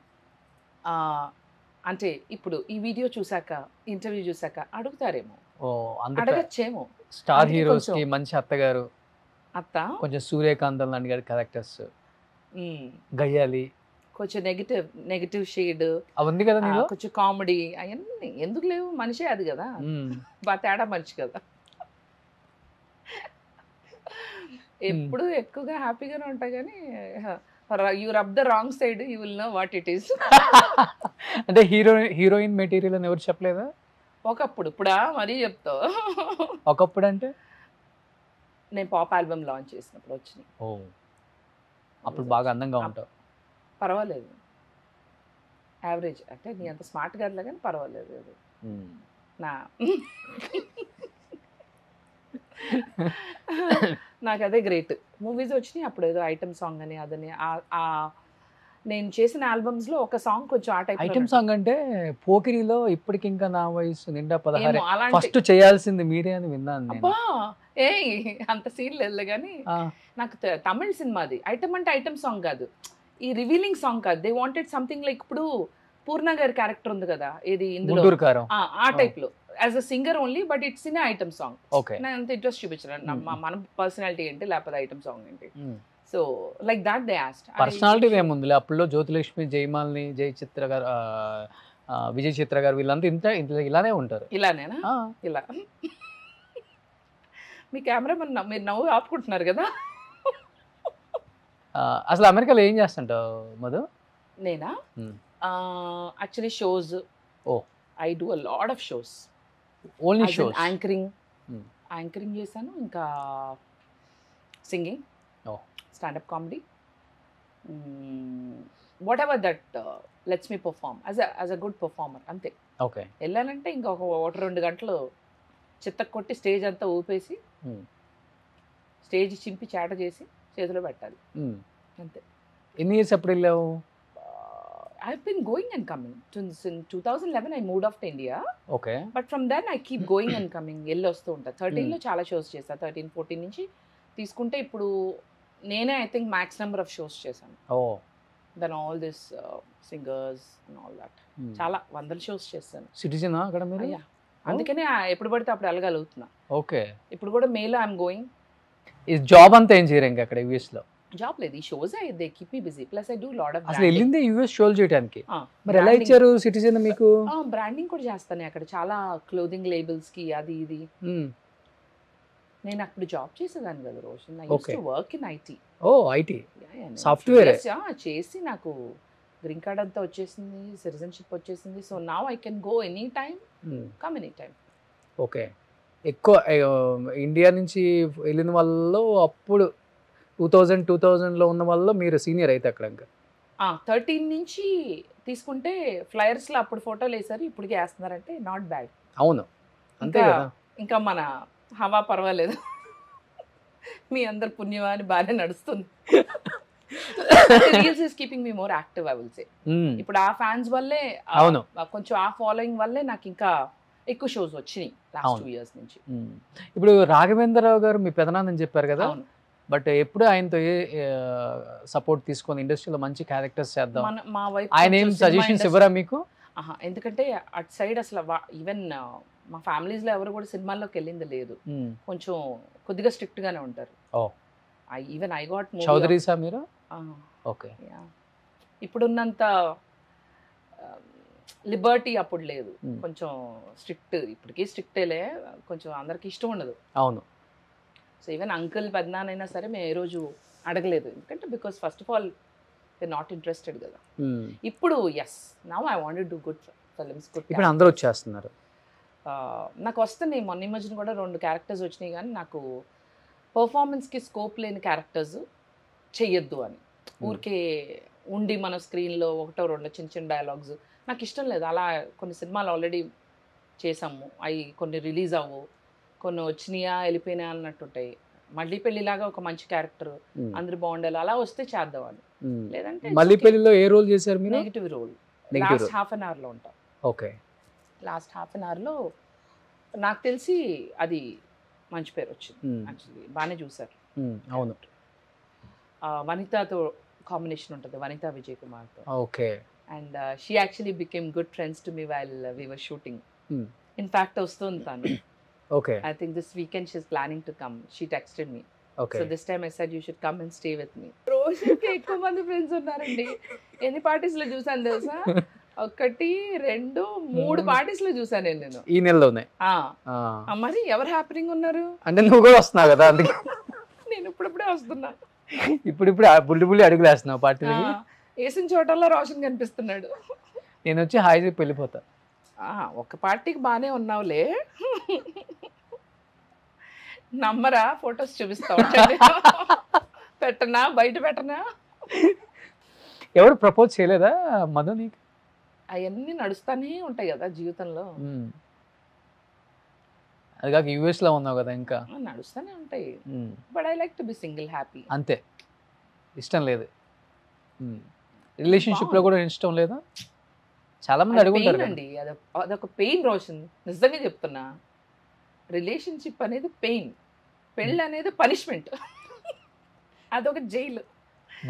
అంటే ఇప్పుడు ఈ వీడియో చూసాక, ఇంటర్వ్యూ చూసాక అడుగుతారేమో, అడగచ్చేమో. స్టార్ హీరోస్ కి మంచి అత్తగారు, అత్త కొంచెం సూర్యకాంతం లాంటి గారి క్యారెక్టర్స్, గయ్యాలి, కొంచెం నెగటివ్ షేడ్ అవన్నీ కదా నీకు, కొంచెం కామెడీ, అవన్నీ ఎందుకు లేవు, మనిషే అది కదా, బాగా తేడా మనిషి కదా. ఎప్పుడు ఎక్కువగా హ్యాపీగానే ఉంటాయి, కానీ you rub the wrong side you will know what it is. అంటే హీరోయిన్ మెటీరియల్ అని ఎవరు చెప్పలేదా? ఒకప్పుడు, ఇప్పుడా మరీ చెప్తావు. ఒకప్పుడు అంటే నేను పాప్ ఆల్బమ్ లాంచ్ చేసినప్పుడు వచ్చినాయి. అప్పుడు బాగా అందంగా ఉంటావు. పర్వాలేదు, యావరేజ్, అంటే నీ అంత స్మార్ట్ కాదులే కానీ పర్వాలేదు. నా నాకు అదే గ్రేట్. మూవీస్ వచ్చినాయి అప్పుడు, ఏదో ఐటమ్ సాంగ్ అని అదని. నేను చేసిన ఆల్బమ్స్ లో ఒక సాంగ్ కొంచెం ఆ టైప్ ఐటమ్ సాంగ్ అంటే పోకిరిలో ఇప్పటికింకా నా వయసు నిండా 16 ఫస్ట్ చేయాల్సింది మీరే అని విన్నాను నేను. ఏ అంత సీన్ లేదు కానీ, నాకు తమిళ్ సినిమాది ఐటమ్ అంటే ఐటమ్ సాంగ్ కాదు, ఈ రివీలింగ్ సాంగ్ కాదు. దే వాంటెడ్ సంథింగ్ లైక్, ఇప్పుడు పూర్ణ గారి క్యారెక్టర్ ఉంది కదా, ఏది ఇందులో ఆ టైప్ లో as a singer only, but it's in item song. నేను అంత ఇంట్రెస్ట్ చూపించాను, మన పర్సనాలిటీ ఏంటి లేకపోతే ఐటమ్ సాంగ్ ఏంటి. So like that they asked. Personality ఏముంది అప్పుడు, జ్యోతిలక్ష్మి, జయమాలిని, జయచిత్ర గారు, విజయ్ చిత్ర గారు, వీళ్ళంతా ఇంత ఇలానే ఉంటారు. ఇలానేనా? ఇలా మీ కెమెరా మీరు నవ్వు ఆపుకుంటున్నారు కదా. అసలు అమెరికాలో ఏం చేస్తుంటావు మధు? నేనా? Actually shows. I do a lot of shows. Only shows? Anchoring చేశాను, ఇంకా singing, standup comedy, whatever that lets me perform as a good performer, అంతే. ఓకే. వెళ్ళానంటే ఇంకా ఒక 1-2 గంటలు చిత్త కొట్టి స్టేజ్ అంతా ఊపేసి, స్టేజ్ చింపి చాట చేసి చేతిలో పెట్టాలి, అంతే. ఎన్ని ఇయర్స్ ఎప్పుడు వెళ్ళావు? I've been going and coming. Since 2011 I moved off to India. Okay. But from then I keep going and coming. వెళ్ళి వస్తూ ఉంటా. 13 లో చాలా షోస్ చేశా. 13-14 నుంచి తీసుకుంటే ఇప్పుడు నేనే I think max number of shows చేశాను. Then all this singers and all that. చాలా 100 షోస్ చేశాను. సిటిజన్ అక్కడ మీరు? అందుకనే ఎప్పుడు పడితే అప్పుడు వెళ్ళగలుగుతున్నా. ఓకే. ఇప్పుడు కూడా మేలో ఐఎమ్ గోయింగ్. ఈ జాబ్ అంతా ఏం చేయరు ఇంకా అక్కడ యూఎస్ లో? జాబ్ లేదు, ఈ shows they keep me busy. Plus I do lot of. అసలు వెళ్ళింది యూఎస్ షోలు చేయడానికి, మరి ఎలా ఇచ్చారు సిటిజన్ మీకు? బ్రాండింగ్ కూడా చేస్తాను అక్కడ, చాలా క్లోదింగ్ లేబుల్స్ కి, అది ఇది. నేను అప్పుడు జాబ్ చేసేదాన్ని కదా Roshan. I used to work in IT. IT software చేసి నాకు గ్రీన్ కార్డ్ అంతా వచ్చేసింది, సిటిజన్షిప్ వచ్చేసింది. So now I can go any time, come any time. Okay. ఎక్కువ ఇండియా నుంచి వెళ్ళిన వాళ్ళు అప్పుడు 2000లో ఉన్న వాళ్ళు మీరు సీనియర్ అయితే అక్కడ? ఇంకా 13 నుంచి తీసుకుంటే ఫ్లయర్స్లో అప్పుడు ఫోటోలు వేసారు, ఇప్పటికే వేస్తున్నారంటే నాట్ బ్యాడ్. అవును, అంతే కదా. ఇంకా మన హవా పర్వాలేదు, మీ అందరు పుణ్యమాని బాగానే నడుస్తుంది. Reels is keeping me more active I will say. ఇప్పుడు ఆ ఫ్యాన్స్ వల్లే, కొంచెం ఆ ఫాలోయింగ్ వల్లే నాకు ఇంకా ఎక్కువ షోస్ వచ్చినాయి లాస్ట్ 2 years నుంచి. ఇప్పుడు రాఘవేంద్రరావు గారు మీ పెదనాన్నని చెప్పారు కదా, బట్ ఎప్పుడు ఆయనతో సపోర్ట్ తీసుకొని ఇండస్ట్రీలో మంచి క్యారెక్టర్స్ చేద్దాం, ఆయన ఏం సజెషన్స్ ఇవ్వరా మీకు? ఎందుకంటే అటు సైడ్ అసలు ఈవెన్ మా ఫ్యామిలీస్లో ఎవరు కూడా సినిమాల్లోకి వెళ్ళింది లేదు, కొంచెం కొద్దిగా స్ట్రిక్ట్ గానే ఉంటారు. ఈవెన్ ఐ గాట్ చౌదరీసా మీరు? ఓకే. ఇప్పుడున్నంత లిబర్టీ అప్పుడు లేదు, కొంచెం స్ట్రిక్ట్. ఇప్పటికీ స్ట్రిక్టేలే, కొంచెం అందరికి ఇష్టం ఉండదు. అవును. సో ఈవెన్ అంకుల్ పెద్దనాన్నైనా సరే మేము ఏ రోజు అడగలేదు, ఎందుకంటే because first of all they not interested కదా. ఇప్పుడు yes, now I want to do good films. ఇప్పుడు అందరూ వచ్చేస్తున్నారు. నాకు వస్తున్నాయి, మొన్న ఈ మధ్యన కూడా 2 క్యారెక్టర్స్ వచ్చినాయి, కానీ నాకు పర్ఫార్మెన్స్కి స్కోప్ లేని క్యారెక్టర్స్ చెయ్యొద్దు అని. ఊరికే ఉండి మన స్క్రీన్లో 1-2 చిన్న చిన్న డైలాగ్స్ నాకు ఇష్టం లేదు. అలా కొన్ని సినిమాలు ఆల్రెడీ చేసాము, అవి కొన్ని రిలీజ్ అవ్వవు, కొన్ని వచ్చినాయా వెళ్ళిపోయినా అన్నట్టుంటాయి. మళ్ళీ పెళ్లిలాగా ఒక మంచి క్యారెక్టర్ అందరు బాగుండాలి అలా వస్తే చేద్దామని. లేదంటే మళ్ళీ పెళ్లిలో ఏ రోల్ చేశారు మీరు? Negative role. Last half an అవర్లో ఉంటాం. ఓకే. లాస్ట్ హాఫ్ అన్ అవర్లో నాకు తెలిసి అది మంచి పేరు వచ్చింది. యాక్చువల్లీ బాగానే చూసారు. అవును. వనితతో కాంబినేషన్ ఉంటుంది, వనిత విజయ్ కుమార్తో. Okay. And she actually became good friends to me while we were shooting. In fact వస్తుంది తను. Okay. I think this weekend she's planning to come. She texted me. Okay. So this time I said you should come and stay with me. రోషన్కి ఎక్కువ మంది ఫ్రెండ్స్ ఉన్నారండి. ఎన్ని పార్టీస్ లో చూసాను తెలుసా? 1, 2, 3 పార్టీస్ లో చూసాను నేను ఈ నెలలోనే. మరి ఎవరు హ్యాపీగా ఉన్నారు అంటే నువ్వు కూడా వస్తున్నావు కదా, అందుకే నేను ఇప్పుడిప్పుడే వస్తున్నా. ఇప్పుడు బుల్లి బుల్లి అడుగులు వేస్తున్నావు పార్టీలకి. వేసిన చోటల్లో రోషన్ కనిపిస్తున్నాడు. నేను వచ్చి హాయి చెప్పి వెళ్ళిపోతా. ఒక పార్టీకి బాగానే ఉన్నావులే, నమ్మరా? ఫొటోస్ చూపిస్తా పెట్టనా, బయట పెట్టనా? ఎవరు ప్రపోజ్ చేయలేదా మధు నీకు? అవన్నీ నడుస్తానే ఉంటాయి కదా జీవితంలో. అది కాక యూఎస్ లో ఉన్నావు కదా, ఇంకా నడుస్తానే ఉంటాయి. But I like to be single happy. అంతే, ఇష్టం లేదు. రిలేషన్షిప్ లో కూడా ఇష్టం లేదా? చాలా మంది అడుగుతారు అండి. అదొక పెయిన్ రోషన్, నిజంగా చెప్తున్నా. రిలేషన్షిప్ అనేది పెయిన్, పెళ్ళి అనేది పనిష్మెంట్, అదొక జైలు.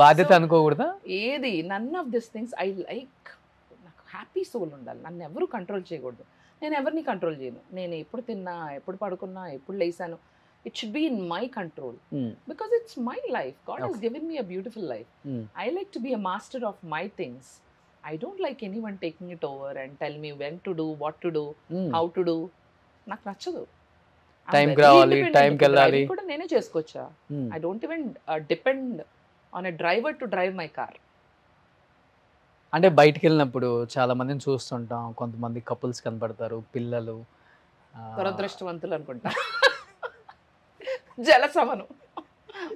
బాధ్యత అనుకోకూడదా? ఏది none of this things I like. నాకు హ్యాపీ సోల్ ఉండాలి, నన్ను ఎవరు కంట్రోల్ చేయకూడదు. నేను ఎవరిని కంట్రోల్ చేయను. నేను ఎప్పుడు తిన్నా, ఎప్పుడు పడుకున్నా, ఎప్పుడు లేసాను, it should be in my control. Because it's my life. God has given me a beautiful life. I like to be a master of my things. I don't like anyone taking it over and tell me when to do, what to do, how to do. నాకు నచ్చదు. టైం రావాలి, టైం కి వెళ్ళాలి కూడా నేనే చేసుకోవచ్చా? I don't even depend on a driver to drive my car. అంటే బయటికి వెళ్ళినప్పుడు చాలా మందిని చూస్తుంటాం, కొంతమంది కపుల్స్ కనపడతారు, పిల్లలు. దురదృష్టవంతులు అనుకుంటా, జలసమను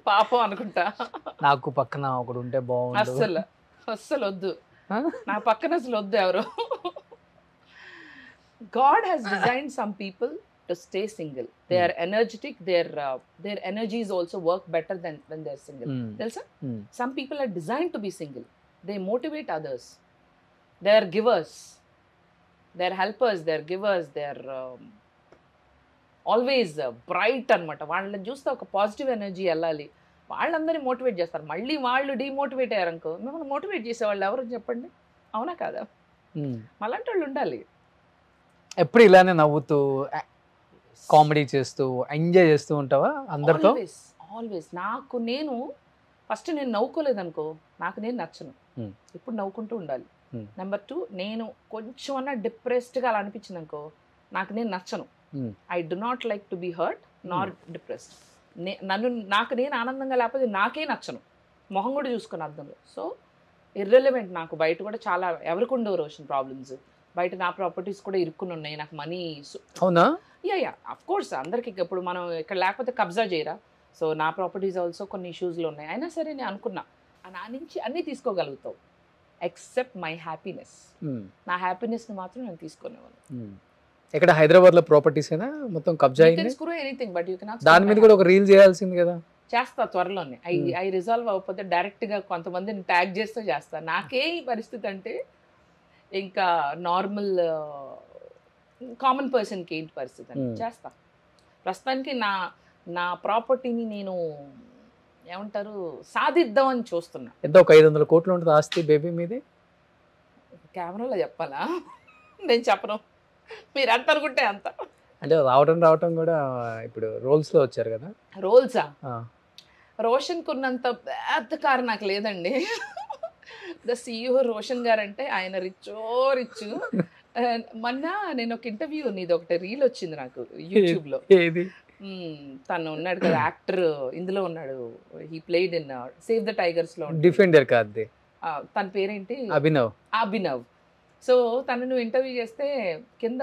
పాపం అనుకుంటా. నాకు పక్కన ఒకడు ఉంటే బాగుండు. అస్సలు వద్దు, నా పక్కన అసలు వద్దు ఎవరు. God has designed some people to stay single. They are energetic. Their energies also work better than when they are single. Telsa? Some people are designed to be single. They motivate others. They are givers. They are helpers. They are givers. They are always bright అనమాట. వాళ్ళని చూస్తే ఒక పాజిటివ్ ఎనర్జీ వెళ్ళాలి. వాళ్ళందరినీ మోటివేట్ చేస్తారు. మళ్ళీ వాళ్ళు డిమోటివేట్ అయ్యారనుకో, మిమ్మల్ని మోటివేట్ చేసేవాళ్ళు ఎవరు చెప్పండి? అవునా కాదా? అలాంటి వాళ్ళు ఉండాలి. ఎప్పుడు ఇలానే నవ్వుతూ కామెడీ చేస్తూ ఎంజాయ్ చేస్తూ ఉంటావా అందరితో? ఆల్వేస్. నాకు నేను ఫస్ట్ నేను నవ్వుకోలేదనుకో, నాకు నేను నచ్చను. ఇప్పుడు నవ్వుకుంటూ ఉండాలి. నెంబర్ 2, నేను కొంచెం అన్నా డిప్రెస్డ్గా అలా అనిపించింది అనుకో, నాకు నేను నచ్చను. I do not like to be hurt nor depressed. నాకు నేను ఆనందంగా లేకపోతే నాకే నచ్చను. మొహం కూడా చూసుకుని అర్థంలో. So irrelevant. నాకు బయట కూడా చాలా ఎవరికి ఉండవు రోషన్ ప్రాబ్లమ్స్. బయట నా ప్రాపర్టీస్ కూడా ఇరుక్కుని ఉన్నాయి. నాకు మనీ. అవునా? Yeah of course. అందరికి ఇప్పుడు మనం ఇక్కడ లేకపోతే కబ్జా చేయరా? సో నా ప్రాపర్టీస్ ఆల్సో కొన్ని ఇష్యూస్లో ఉన్నాయి. అయినా సరే నేను అనుకున్నా, నా నుంచి అన్నీ తీసుకోగలుగుతావు ఎక్సెప్ట్ మై హ్యాపీనెస్. నా హ్యాపీనెస్ని మాత్రం నేను తీసుకునేవాను. ఇక్కడ హైదరాబాద్ లో ప్రాపర్టీస్ అయినా మొత్తం కబ్జా అయింది. దాని మీద కూడా ఒక రీల్ చేయాల్సింది కదా. చేస్తా త్వరలోనే. ఐ రిజాల్వ్ అవ్వకపోతే డైరెక్ట్గా కొంతమందిని ట్యాగ్ చేస్తూ చేస్తా. నాకే ఈ పరిస్థితి అంటే ఇంకా నార్మల్ కామన్ పర్సన్కి ఏంటి పరిస్థితి అని చేస్తా. ప్రస్తుతానికి నా ప్రాపర్టీని నేను ఏమంటారు సాధిద్దామని చూస్తున్నా. ఎంత ఒక 500 కోట్లు ఉంటుంది ఆస్తి బేబీ మీది? కెమెరాలో చెప్పాలా? నేను చెప్పను, మీరు ఎంత అనుకుంటే అంత. అంటే రావటం కూడా ఇప్పుడు రోల్స్ లో వచ్చారు కదా. రోల్సా? రోషన్ కున్నంత పెద్ద కారు నాకు లేదండి. ద CEO రోషన్ గారు అంటే ఆయన రిచ్. మొన్న నేను ఒక ఇంటర్వ్యూ, నీది ఒకటి రీల్ వచ్చింది నాకు యూట్యూబ్ లో. తను ఉన్నాడు కదా యాక్టర్, ఇందులో ఉన్నాడు. He played in save the tigers లో. డిఫెండర్ కాదు, తన పేరేంటి? అభినవ్. సో తనను ఇంటర్వ్యూ చేస్తే కింద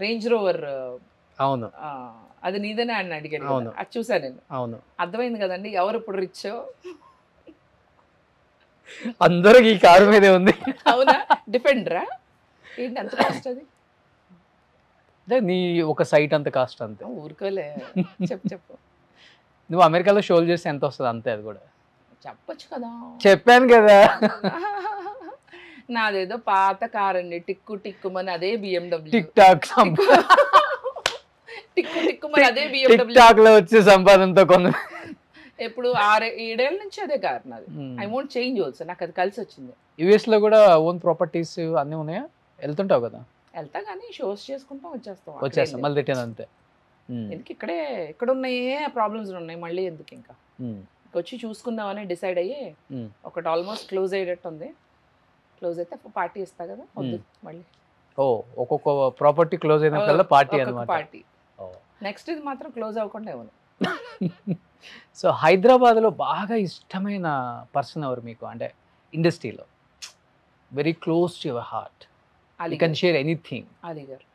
రేంజ్ రోవర్ అవును అది నీదనే అని అడిగాడు అవును. అది చూసాను నేను. అవును అర్థమైంది కదండి ఎవరు ఇప్పుడు రిచ్. అందరికి ఈ కారు మీదే ఉంది. అవునా డిఫెండరా ఏంటి ఎంత కాస్ట్ అది? అంటే నీ ఒక సైట్ అంత కాస్ట్ అంతే. ఊరుకోలే చెప్పు నువ్వు అమెరికాలో షోలు చేస్తే ఎంత వస్తుంది అంతే. అది కూడా చెప్పొచ్చు కదా. చెప్పాను కదా. నాదేదో పాత కార్ అండి టిక్కుమని అదే BMW. టిక్ టాక్ టిక్కుమని అదే టిక్ BMW. టాక్ లో వచ్చే సంపాదనతో కొన్న ఎప్పుడు 6-7 నుంచి అదే కార్ నాది. I won't change also. నాకు అది కలిసి వచ్చింది. యుఎస్ లో కూడా ఓన్ ప్రాపర్టీస్ అన్నీ ఉన్నాయా? వెళ్తుంటావు కదా? వెళ్తా కానీ షోస్ చేసుకుంటాం వచ్చేస్తాం. వచ్చేస్తాం మళ్ళీ రిటర్న్ అంతే. ఎందుకు ఇక్కడ ఉన్నాయే ప్రాబ్లమ్స్ ఉన్నాయి మళ్ళీ ఎందుకు ఇంకా వచ్చి చూసుకుందామని డిసైడ్ అయ్యి ఒకటి ఆల్మోస్ట్ క్లోజ్ అయ్యేటట్టు ఉంది. క్లోజ్ అయితే పార్టీ ఇస్తా కదా వద్దు మళ్ళీ. ఓ ఒక్కొక్క ప్రాపర్టీ క్లోజ్ అయినప్పుడల్లా పార్టీ అన్నమాట. పార్టీ నెక్స్ట్ ఇది మాత్రం క్లోజ్ అవ్వకుండా ఇవ్వను. సో హైదరాబాద్లో బాగా ఇష్టమైన పర్సన్ ఎవరు మీకు? అంటే ఇండస్ట్రీలో very close to your heart. You can share anything. Ali గారు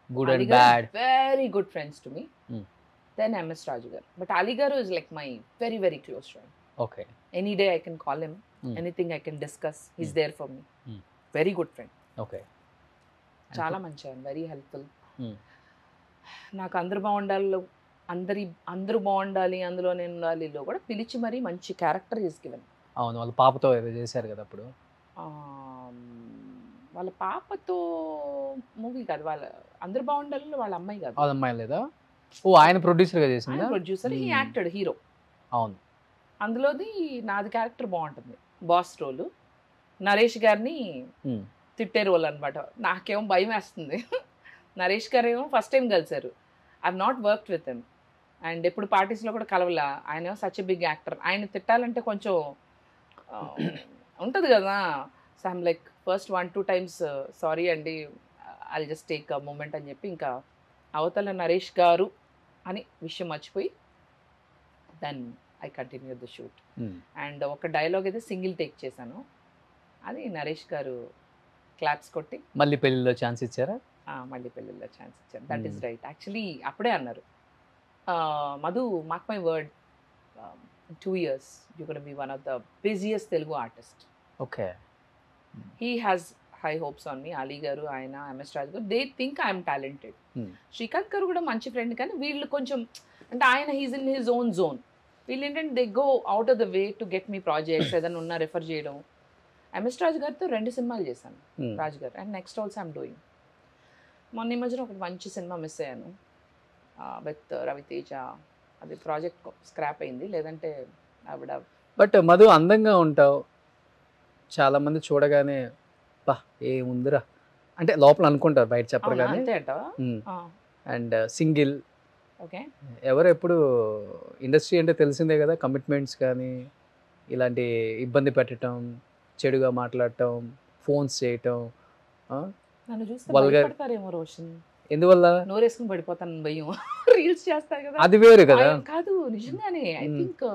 good and bad. Very good friends to me. Then MS Raju గారు. బట్ అలీ గారు is like my very very close friend. Okay. Any day I can call him. Anything I can discuss. He's there for me. Very good friend. Okay. చాలా మంచి ఆయన. Very helpful. నాకు అందరూ బాగుండాలి, అందరూ బాగుండాలి, అందులో నేను ఉండాలిలో కూడా పిలిచి మరీ మంచి క్యారెక్టర్ ఈస్ గివెన్. అవును వాళ్ళ పాపతో ఏదో చేశారు కదా అప్పుడు. వాళ్ళ పాపతో మూవీ కాదు, వాళ్ళ అందరూ బాగుండాలి వాళ్ళ అమ్మాయి కాదు. వాళ్ళ అమ్మాయి లేదా? ఓ ఆయన ప్రొడ్యూసర్గా చేసిందా? ప్రొడ్యూసర్. He acted hero. అవును. అందులోది నాది క్యారెక్టర్ బాగుంటుంది, బాస్ రోలు. నరేష్ గారిని తిట్టే రోల్ అనమాట. నాకేమో భయం వేస్తుంది. నరేష్ గారు ఏమో ఫస్ట్ టైం కలిసారు. I not worked with him and ఎప్పుడు పార్టీస్లో కూడా కలవలా. ఆయన ఏమో సచ్ ఎ బిగ్ యాక్టర్. ఆయన తిట్టాలంటే కొంచెం ఉంటుంది కదా. So I'm like first 1-2 times sorry అండి, I just take a moment అని చెప్పి ఇంకా అవతల నరేష్ గారు అని విషయం మర్చిపోయి then I continue the shoot. And ఒక డైలాగ్ అయితే సింగిల్ టేక్ చేశాను. అది నరేష్ గారు క్లాప్స్ కొట్టి మళ్ళీ పెళ్ళిలో ఛాన్స్ ఇచ్చారా? మళ్ళీ పెళ్ళిలో ఛాన్స్ ఇచ్చాను. That is right. యాక్చువల్లీ అప్పుడే అన్నారు, Madhu mark my word, 2 years you gonna be one of the busiest Telugu artist. Okay. He has high hopes on me. Ali గారు, ఆయన, MS రాజు గారు, they think I'm talented. Srikanth గారు కూడా మంచి ఫ్రెండ్, కానీ వీళ్ళు కొంచెం అంటే ఆయన he's in his own zone. వీళ్ళు ఏంటంటే they go out of the way to get me projects, ఏదైనా ఉన్నా రెఫర్ చేయడం. MS రాజు గారితో 2 సినిమాలు చేశాను, రాజు గారు. And next also I'm doing. మొన్న ఈ మధ్యన ఒకటి మంచి సినిమా మిస్ అయ్యాను విత్ రవితేజ. అది ప్రాజెక్ట్ స్క్రాప్ అయింది, లేదంటే ఆవిడ. బట్ మధు అందంగా ఉంటావు, చాలామంది చూడగానే బా ఏముందిరా అంటే లోపల అనుకుంటారు, బయట చెప్పరు కానీ. అంతే అంటావా? And single. ఓకే. ఎవరు ఎప్పుడు ఇండస్ట్రీ అంటే తెలిసిందే కదా, కమిట్మెంట్స్ కానీ ఇలాంటి ఇబ్బంది పెట్టడం, చెడుగా మాట్లాడటం, ఫోన్స్ చేయటం. నన్ను చూస్తే భయపడతారేమో రోషన్. ఎందువల్ల? నోరేసుకుని పడిపోతాను భయం. రీల్స్ చేస్తారు కదా, అది వేరు కదా. కాదు నిజంగానే ఐ థింక్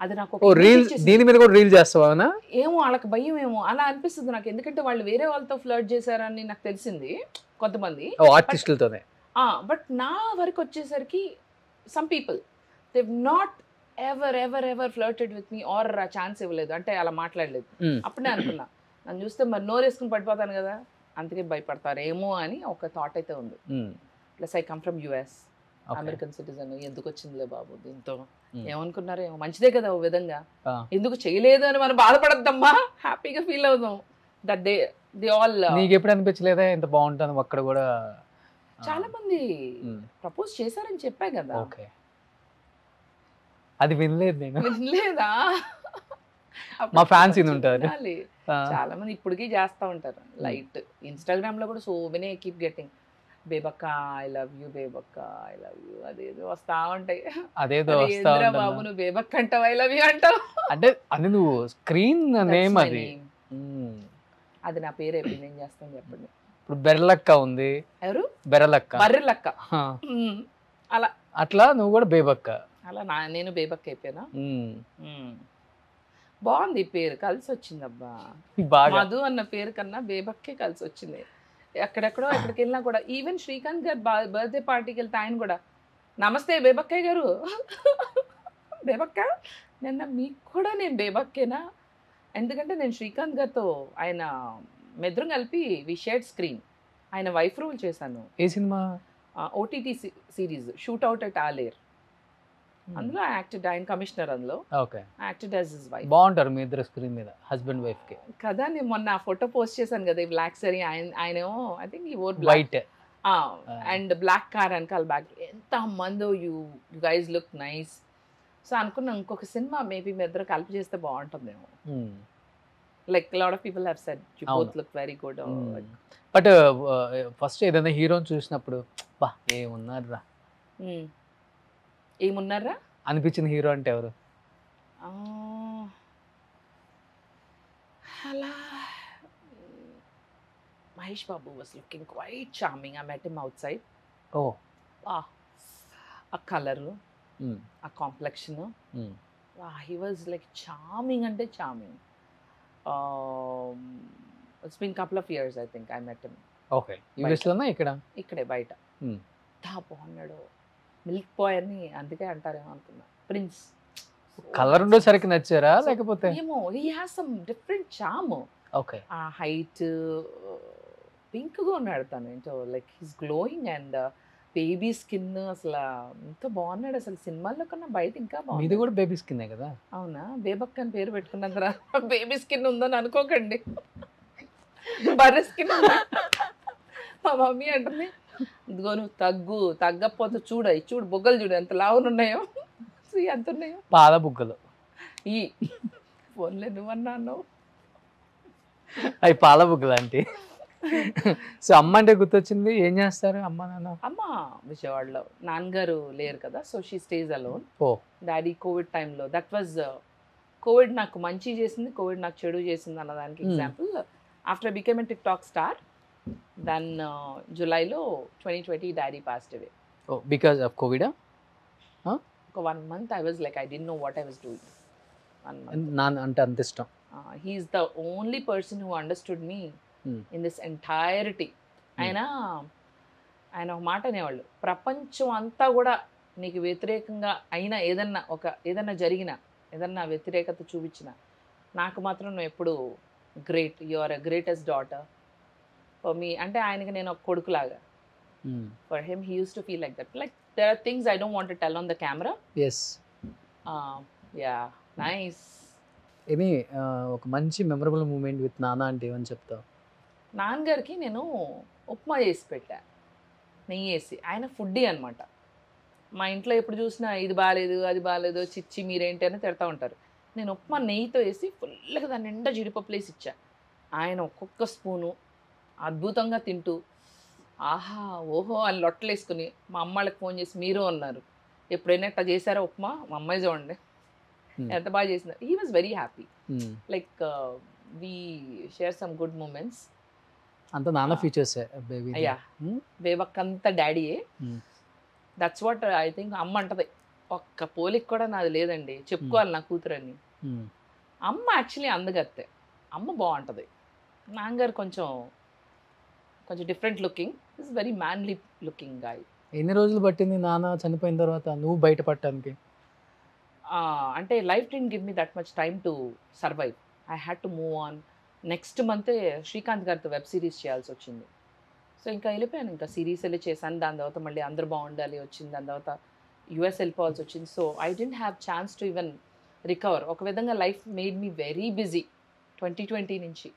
అది నాకు రీల్స్, దీని మీద కూడా రీల్ చేస్తావా? ఏమో వాళ్ళకి భయం ఏమో అలా అనిపిస్తుంది నాకు. ఎందుకంటే వాళ్ళు వేరే వాళ్ళతో ఫ్లర్ట్ చేశారని నాకు తెలిసింది కొంతమంది ఆర్టిస్టులతోనే. బట్ నా వరకు వచ్చేసరికి some people they not ever flirted with me or chance ఇవ్వలేదు, అంటే అలా మాట్లాడలేదు. అప్పుడే అనుకున్నా నన్ను చూస్తే మరి నోరేసుకుని పడిపోతాను కదా, అందుకే భయపడతారేమో అని ఒక థాట్ అయితే ఉంది. Plus I come from US, American citizen. ఎందుకు వచ్చిందిలే బాబు దీంతో, ఏమనుకున్నారో ఏమో, మంచిదే కదా ఓ విధంగా. ఎందుకు చేయలేదు అని మనం బాధపడద్దమ్మా, హ్యాపీగా ఫీల్ అవుదాం. That they all. నీకు ఎప్పుడు అనిపించలేదా ఎంత బాగుంటాను అక్కడ కూడా? చాలా మంది ప్రపోజ్ చేశారని చెప్పా కదా. ఓకే, అది వినలేదు నేను. వినలేదా? మా ఫ్యాన్స్ ఇది ఉంటారు చాలా మంది ఇప్పటికీ చేస్తా ఉంటారు. లైట్ ఇన్స్టాగ్రామ్ లో కూడా so many keep getting Bebakka I love you, Bebakka I love you, అదేదో వస్తా ఉంటాయి. అదేదో బాబు నువ్వు బేబక్క అంటావు, ఐ లవ్ యూ అంటావు. అంటే అది నువ్వు స్క్రీన్ నేమ్, అది అది నా పేరు అయిపోయింది. ఏం చేస్తాను చెప్పండి. ఇప్పుడు బెర్లక్క ఉంది. ఎవరు? బెర్రలక్క, బర్రెలక్క. అలా అట్లా నువ్వు కూడా బేబక్క. అలా నేను బేబక్క అయిపోయినా. బాగుంది ఈ పేరు, కలిసి వచ్చింది అబ్బా. బాగా మధు అన్న పేరు కన్నా బేబక్కే కలిసి వచ్చింది. ఎక్కడెక్కడో ఎక్కడికి వెళ్ళినా కూడా, ఈవెన్ శ్రీకాంత్ గారు బర్త్డే పార్టీకి వెళ్తే ఆయన కూడా నమస్తే బేబక్కయ్య గారు బేబక్క, నిన్న మీకు కూడా నేను బేబక్కేనా, ఎందుకంటే నేను శ్రీకాంత్ గారితో ఆయన మెద్దరం కలిపి వి షేర్డ్ స్క్రీన్, ఆయన వైఫ్ రోల్ చేశాను. ఏ సినిమా? OTT series shoot out at Aler, అందులో యాక్టెడ్, ఆయన కమిషనర్, అందులో okay acted as his wife. బాగుంటారు మీ ఇద్దరు స్క్రీన్ మీద, హస్బెండ్ వైఫ్ కి కదా. నేను మొన్న ఆ ఫోటో పోస్ట్ చేశాను కదా, ఈ బ్లాక్ సరీ, ఆయనేమో ఐ థింక్ ఈ or white and black car వెనకాల బ్యాక్, ఎంత మందో, you guys look nice. So అనుకున్నా ఇంకొక సినిమా మేబీ మీ ఇద్దరు కలిపి చేస్తే బాగుంటుందేమో. Like lot of people have said you both look very good. But first ఏదైనా హీరోని చూసినప్పుడు బా ఏమున్నారా ఏమున్నారా అనిపించిన హీరో అంటే ఎవరు? అలా Mahesh Babu was looking quite charming. I met him outside. ఓ ఆ కలరు, ఆ complexion, he was like charming అంటే charming. It's been couple of years I think I met him. Okay, యూఎస్లోనా ఇక్కడ? ఇక్కడే బయట. బాగున్నాడు, మిల్క్ బాయ్ అని అందుకే అంటారేమో అనుకున్నా. ప్రిన్స్ కలర్ ఉండేసరికి నచ్చారా లేకపోతే? ఏమో, he has some different charm. Okay, ఆ హైట్, పింక్గా ఉన్నాడు తను, ఏంటో like he's glowing and baby skin, అసలు ఎంత బాగున్నాడు అసలు. సినిమాల్లో కన్నా బయట ఇంకా ఇది బాగుంది. కూడా బేబీ స్కిన్ కదా? అవునా, బేబక్ అని పేరు పెట్టుకున్నంత బేబీ స్కిన్ ఉందని అనుకోకండి, బర్రె స్కిన్. మా మమ్మీ అంటుంది, ఇదిగో నువ్వు తగ్గకపోతే చూడు బొగ్గలు చూడు ఎంత లావునున్నాయో, ఎంత ఉన్నాయో పాల బుగ్గలు. ఈ ఫోన్లే నువ్వన్నా అన్నావు. అవి పాల బుగ్గలు అంటే. సో అమ్మ అంటే గుర్తొచ్చింది, ఏం చేస్తారు అమ్మ నాన్న? అమ్మ విజయవాడలో, నాన్నగారు లేరు కదా, so she stage alone. Daddy covid టైంలో, దట్ వాజ్ కోవిడ్ నాకు మంచి చేసింది, కోవిడ్ నాకు చెడు చేసింది అన్నదానికి example. After became a TikTok star, then జూలైలో 2020 daddy passed away. Because of covid? ఒక 1 month I was like, I didn't know what I was doing. 1 month. నాన్న అంటే అంత ఇష్టం. He is the only person who understood me in this entirety. ఆయన ఒక మాట అనేవాళ్ళు, ప్రపంచం అంతా కూడా నీకు వ్యతిరేకంగా అయినా, ఏదన్నా జరిగిన, ఏదన్నా వ్యతిరేకత చూపించిన, నాకు మాత్రం నువ్వు ఎప్పుడు great, you are a greatest daughter for me. అంటే ఆయనకి నేను ఒక కొడుకులాగా. For him he uses to feel like that. Like there are things I don't want to tell on the camera. Yes. Yeah, nice. ఇది ఒక మంచి మెమరబుల్ మూమెంట్ విత్ నాన్న అంటే ఏమని చెప్తావు? నాన్నగారికి నేను ఉప్మా చేసి పెట్టా, నెయ్యి వేసి. ఆయన ఫుడ్డీ అనమాట. మా ఇంట్లో ఎప్పుడు చూసినా ఇది బాగాలేదు, అది బాగాలేదు, చిచ్చి మీరేంటి అని తిడతా ఉంటారు. నేను ఉప్మా నెయ్యితో వేసి ఫుల్గా దాని నిండా జీడిపప్పులు వేసి ఇచ్చా. ఆయన ఒక్కొక్క స్పూను అద్భుతంగా తింటూ, ఆహా ఓహో అని లొట్టలు వేసుకుని, మా అమ్మాళ్ళకి ఫోన్ చేసి మీరు అన్నారు, ఎప్పుడైనా ఇట్లా చేశారా ఉప్మా, మా అమ్మాయి చూడండి ఎంత బాగా చేసినారు. He was very happy. Like we share some good moments. అంత నాన్న ఫీచర్స్ బేబీ. అయ్యా, బేబక్ అంతా డాడీయే. That's what I think. అమ్మ అంటది, ఒక్క పోలికి కూడా నాది లేదండి, చెప్పుకోవాలి నా కూతురని. అమ్మ యాక్చువల్లీ అందగత్తే, అమ్మ బాగుంటుంది. నాన్నగారు కొంచెం different looking, is very manly looking guy. ఎన్ని రోజులు పట్టింది నాన్న చనిపోయిన తర్వాత నువ్వు బయటపడటానికి? అంటే life didn't give me that much time to survive. I had to move on. Next మంతే శ్రీకాంత్ గారితో వెబ్ సిరీస్ చేయాల్సి వచ్చింది. సో ఇంకా వెళ్ళిపోయాను, ఇంకా సిరీస్ వెళ్ళి చేశాను. దాని తర్వాత మళ్ళీ అందరూ బాగుండాలి వచ్చింది, దాని తర్వాత యుఎస్ వెళ్ళిపోవాల్సి వచ్చింది. So I didn't have chance to even recover. ఒక విధంగా life made me very busy. 2020 నుంచి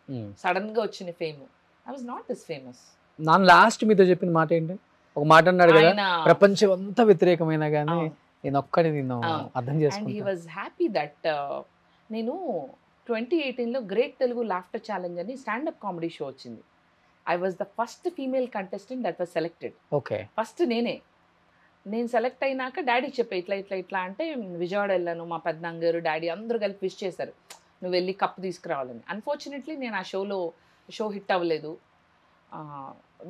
సడన్గా వచ్చిన fame, I was not this famous. నాన్న లాస్ట్ మీతో చెప్పిన మాట ఏంటి? ఒక మాట అన్నాడు కదా, ప్రపంచం అంతా వ్యతిరేకమైనా కానీ నేను ఒక్కడే నిన్ను అర్థం చేసుకున్నాను. And he was happy that నేను 2018లో గ్రేట్ తెలుగు లాఫ్టర్ ఛాలెంజ్ అని స్టాండప్ కామెడీ షో వచ్చింది. I was the first female contestant that was selected. Okay, first నేను సెలెక్ట్ అయినాక డాడీకి చెప్పే ఇట్లా అంటే విజయవాడ వెళ్ళాను. మా పెద్దనాన్నగారు డాడీ అందరూ కలిపి విష్ చేశారు, నువ్వు వెళ్ళి కప్పు తీసుకురావాలని. అన్ఫార్చునేట్లీ నేను ఆ షో హిట్ అవ్వలేదు.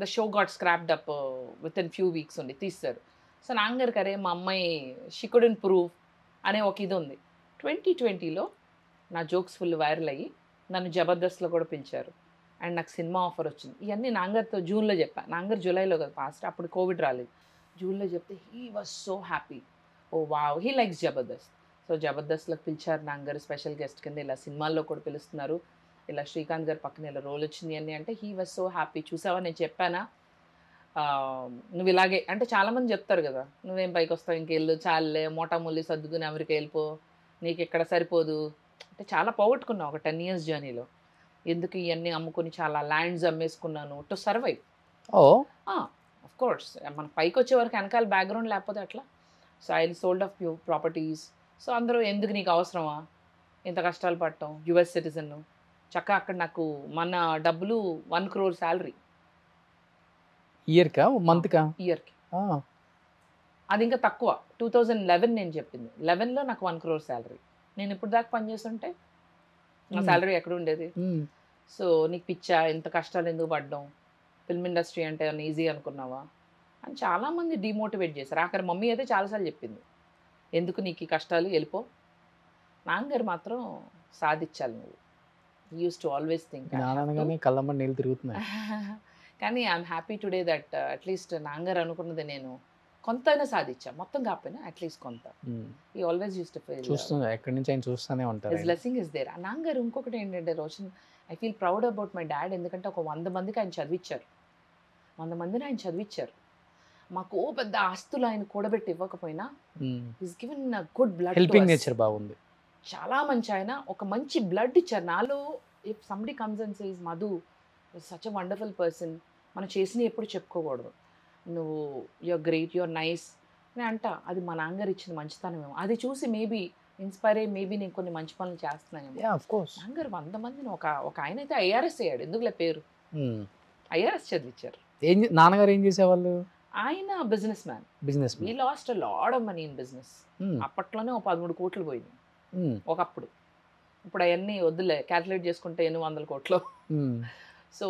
The show got scrapped up with in few weeks ఉంది, తీస్తారు. సో నాన్నగారికి అరే మా అమ్మాయి షీ కుడెంట్ ప్రూవ్ అనే ఒక ఇది ఉంది. 2020లో నా జోక్స్ ఫుల్ వైరల్ అయ్యి నన్ను జబర్దస్త్లో కూడా పిలిచారు. అండ్ నాకు సినిమా ఆఫర్ వచ్చింది. ఇవన్నీ నాన్నగారితో జూన్లో చెప్పాను. నాన్నగారు జూలైలో కదా పాస్ట్, అప్పుడు కోవిడ్ రాలేదు. జూన్లో చెప్తే he was so happy. Oh wow, he likes Jabardasth. సో జబర్దస్త్లోకి పిలిచారు నాన్నగారు స్పెషల్ గెస్ట్ కింద. ఇలా సినిమాల్లో కూడా పిలుస్తున్నారు, ఇలా శ్రీకాంత్ గారి పక్కన ఇలా రోల్ వచ్చింది అని అంటే హీ వాజ్ సో హ్యాపీ. చూసావా నేను చెప్పానా నువ్వు ఇలాగే అంటే చాలామంది చెప్తారు కదా, నువ్వేం పైకి వస్తావు ఇంకెళ్ళు చాలే మోటామొల్లి సర్దుకుని అమెరికా వెళ్ళిపో, నీకు ఇక్కడ సరిపోదు అంటే. చాలా పోగొట్టుకున్నావు ఒక 10 years జర్నీలో. ఎందుకు ఇవన్నీ అమ్ముకుని చాలా ల్యాండ్స్ అమ్మేసుకున్నాను టు సర్వైవ్. ఆఫ్ కోర్స్ మన పైకి వచ్చే వరకు వెనకాల బ్యాక్గ్రౌండ్ లేకపోతే అట్లా. So I sold off few properties. So అందరూ ఎందుకు నీకు అవసరమా ఇంత కష్టాలు పడటం, యుఎస్ సిటిజన్ చక్కగా అక్కడ నాకు మన డబ్బులు 1 crore శాలరీ ఇయర్కా మంత్కా ఇయర్కి. అది ఇంకా తక్కువ. 2011 నేను చెప్పింది. 11లో నాకు 1 crore శాలరీ. నేను ఇప్పుడు దాకా పనిచేస్తుంటే నా శాలరీ ఎక్కడ ఉండేది? సో నీకు పిచ్చా, ఇంత కష్టాలు ఎందుకు పడ్డాం, ఫిల్మ్ ఇండస్ట్రీ అంటే ఈజీ అనుకున్నావా అని చాలామంది డిమోటివేట్ చేశారు. ఆఖరి మమ్మీ అయితే చాలాసార్లు చెప్పింది, ఎందుకు నీకు ఈ కష్టాలు, వెళ్ళిపో. నాన్నగారు మాత్రం సాధించాలి నువ్వు. Uses to always think. కళ్ళమ్మ నీళ్ళు తిరుగుతున్నాయి. కానీ I'm happy today that at least నాన్నగారు అనుకున్నది నేను కొంతైనా సాధించా, మొత్తం కాకపోయినా అట్లీస్ట్ కొంత. ఈ ఆల్వేస్ యూస్ టు ఫీల్ చూస్తున్నా ఎక్కడి నుంచి ఆయన చూస్తూనే ఉంటారు. His blessing is there. నాన్నగారు ఇంకొకటి ఏంటంటే Roshan, I feel proud about my dad. ఎందుకంటే ఒక 100 మందికి ఆయన చదివించారు. 100 మందిని ఆయన చదివించారు. మాకు పెద్ద ఆస్తులు ఆయన కూడబెట్టి ఇవ్వకపోయినా his given good blood. Helping nature బాగుంది. చాలా మంచి ఆయన, ఒక మంచి బ్లడ్ ఇచ్చారు నాలో. If somebody comes and says Madhu such a wonderful person, మనం చేసినవి ఎప్పుడు చెప్పుకోకూడదు, నువ్వు యువర్ గ్రేట్, యువర్ నైస్ అని అంట. అది మా నాన్నగారు ఇచ్చిన మంచితనమేమో. అది చూసి మేబీ ఇన్స్పైర్ అయ్యి మేబీ నేను కొన్ని మంచి పనులు చేస్తున్నానేమో. నాన్నగారు 100 మందిని ఒక ఆయన అయితే ఐఆర్ఎస్ అయ్యాడు. ఎందుకులే పేరు, ఐఆర్ఎస్ చదివించారు. నాన్నగారు ఏం చేసేవాళ్ళు? ఆయన business man. We last a lot of money in business. అప్పట్లోనే 13 కోట్లు పోయింది ఒకప్పుడు. ఇప్పుడు అవన్నీ వద్దులే, క్యాల్కులేట్ చేసుకుంటే 800 కోట్లు. So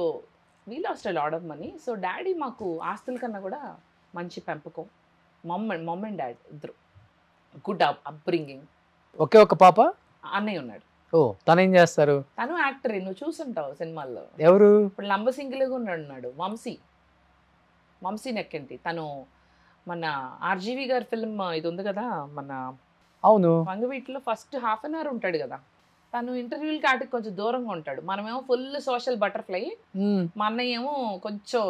we last a lot of money. So daddy మాకు ఆస్తుల కన్నా కూడా మంచి పెంపకం. మమ్ అండ్ డాడ్ ఇద్దరు గుడ్ అప్బ్రింగింగ్. ఒకే ఒక పాప? అన్నయ్య ఉన్నాడు. తను ఏం చేస్తారు? తను యాక్టర్, నువ్వు చూసుంటావు సినిమాల్లో. ఎవరు? ఇప్పుడు లంబసింగిలుగా ఉన్నాడు వంశీ నెక్కింటి. తను మన ఆర్జీవి గారి ఫిల్మ్ ఇది ఉంది కదా మన, అవును, వంగవీటిలో ఫస్ట్ ½ an hour ఉంటాడు కదా. తను ఇంటర్వ్యూలకి ఆటికి కొంచెం దూరంగా ఉంటాడు. మనమేమో ఫుల్ సోషల్ బటర్ఫ్లై, మా అన్నయ్య ఏమో కొంచెం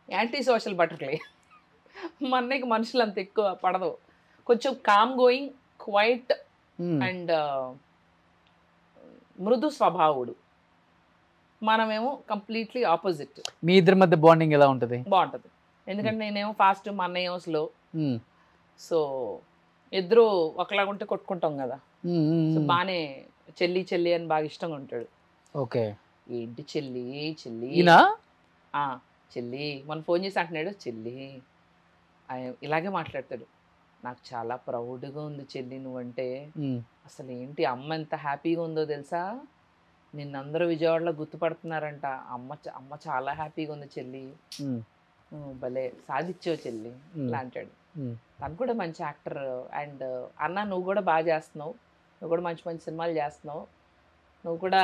యాంటీ సోషల్ బటర్ఫ్లై. మా అన్నయ్యకి మనుషులు అంత ఎక్కువ పడదు, కొంచెం కామ్ గోయింగ్, క్వైట్ అండ్ మృదు స్వభావుడు. మనమేమో కంప్లీట్లీ ఆపోజిట్. మీ ఇద్దరి మధ్య బాండింగ్ ఎలా ఉంటుంది? బాగుంటుంది. ఎందుకంటే నేనేమో ఫాస్ట్, మా అన్నయ్య ఏమో స్లో. సో ఇద్దరు ఒకలాగా ఉంటే కొట్టుకుంటాం కదా. సో బాగానే చెల్లి చెల్లి అని బాగా ఇష్టంగా ఉంటాడు. ఓకే, ఏంటి చెల్లి చెల్లి చెల్లి మన ఫోన్ చేసి అంటున్నాడు చెల్లి, ఇలాగే మాట్లాడతాడు. నాకు చాలా ప్రౌడ్గా ఉంది చెల్లి నువ్వంటే. అసలు ఏంటి అమ్మ ఎంత హ్యాపీగా ఉందో తెలుసా, నిన్నందరూ విజయవాడలో గుర్తుపడుతున్నారంట. అమ్మ చాలా హ్యాపీగా ఉంది చెల్లి, భలే సాధించావు చెల్లి ఇలా అంటాడు. తను కూడా మంచి యాక్టర్. అండ్ అన్న నువ్వు కూడా బాగా చేస్తున్నావు, నువ్వు కూడా మంచి మంచి సినిమాలు చేస్తున్నావు, నువ్వు కూడా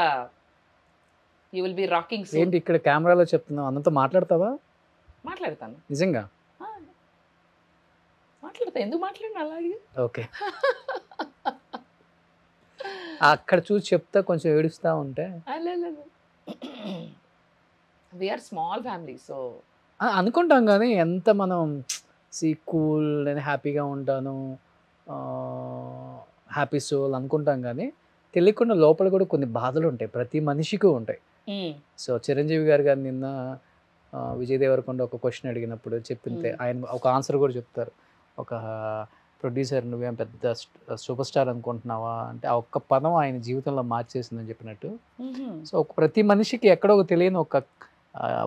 యూ విల్ బి రాకింగ్. ఏంటి ఇక్కడ కెమెరాలో చెప్తున్నావు? అన్నతో మాట్లాడతావా? మాట్లాడతాను, నిజంగా మాట్లాడతా. ఎందుకు మాట్లాడిన అలాగే? ఓకే. అక్కడ చూసి చెప్తా కొంచెం ఏడుస్తా ఉంటే. We are small family. సో అనుకుంటాం కానీ ఎంత మనం కూల్, నేను హ్యాపీగా ఉంటాను, హ్యాపీ సోల్ అనుకుంటాం కానీ తెలియకుండా లోపల కూడా కొన్ని బాధలు ఉంటాయి, ప్రతి మనిషికి ఉంటాయి. సో చిరంజీవి గారు నిన్న విజయ్ దేవరకొండ ఒక క్వశ్చన్ అడిగినప్పుడు చెప్పింటే ఆయన ఒక ఆన్సర్ కూడా చెప్తారు. ఒక ప్రొడ్యూసర్ నువ్వేం పెద్ద సూపర్ స్టార్ అనుకుంటున్నావా అంటే ఆ ఒక్క పదం ఆయన జీవితంలో మార్చేసిందని చెప్పినట్టు. సో ప్రతి మనిషికి ఎక్కడో ఒక తెలియని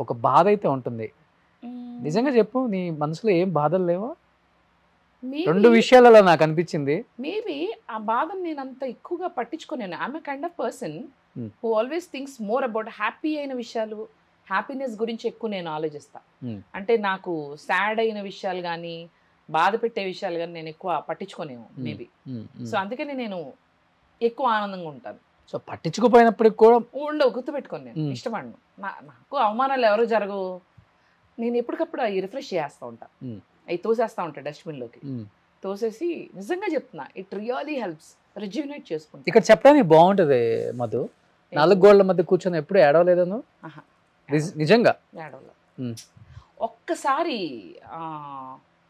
ఒక బాధ అయితే ఉంటుంది. నిజంగా చెప్పు, నీ మనసులో ఏం బాధలు లేవా? 2 విషయాలలో నాకు అనిపించింది. మేబీ ఆ బాధను నేను అంత ఎక్కువగా పట్టించుకోలేను. I'm a kind of person who always thinks more about happy అయిన విషయాలు, హ్యాపీనెస్ గురించి ఎక్కువ నేను ఆలోచిస్తా. అంటే నాకు సాడ్ అయిన విషయాలు కానీ బాధ పెట్టే విషయాలు కానీ నేను ఎక్కువ పట్టించుకోనేమో మేబీ. సో అందుకని నేను ఎక్కువ ఆనందంగా ఉంటాను. సో పట్టించుకోపోయినప్పటికి కూడా ఉండవు, గుర్తుపెట్టుకోండి. నేను ఇష్టపడను. నాకు అవమానాలు ఎవరు జరగవు. నేను ఎప్పటికప్పుడు అవి రిఫ్రెష్ చేస్తూ ఉంటా, అవి తోసేస్తూ ఉంటా డస్ట్బిన్లోకి. తోసేసి నిజంగా చెప్తున్నా, ఇట్ రియలీ హెల్ప్స్ రిజ్యూనేట్ చేసుకుంటా. ఇక్కడ చెప్పడానికి బాగుంటది మధు, 4 గోళ్ల మధ్య కూర్చొని ఎప్పుడు ఏడవలేదను? నిజంగా ఏడవలో ఒక్కసారి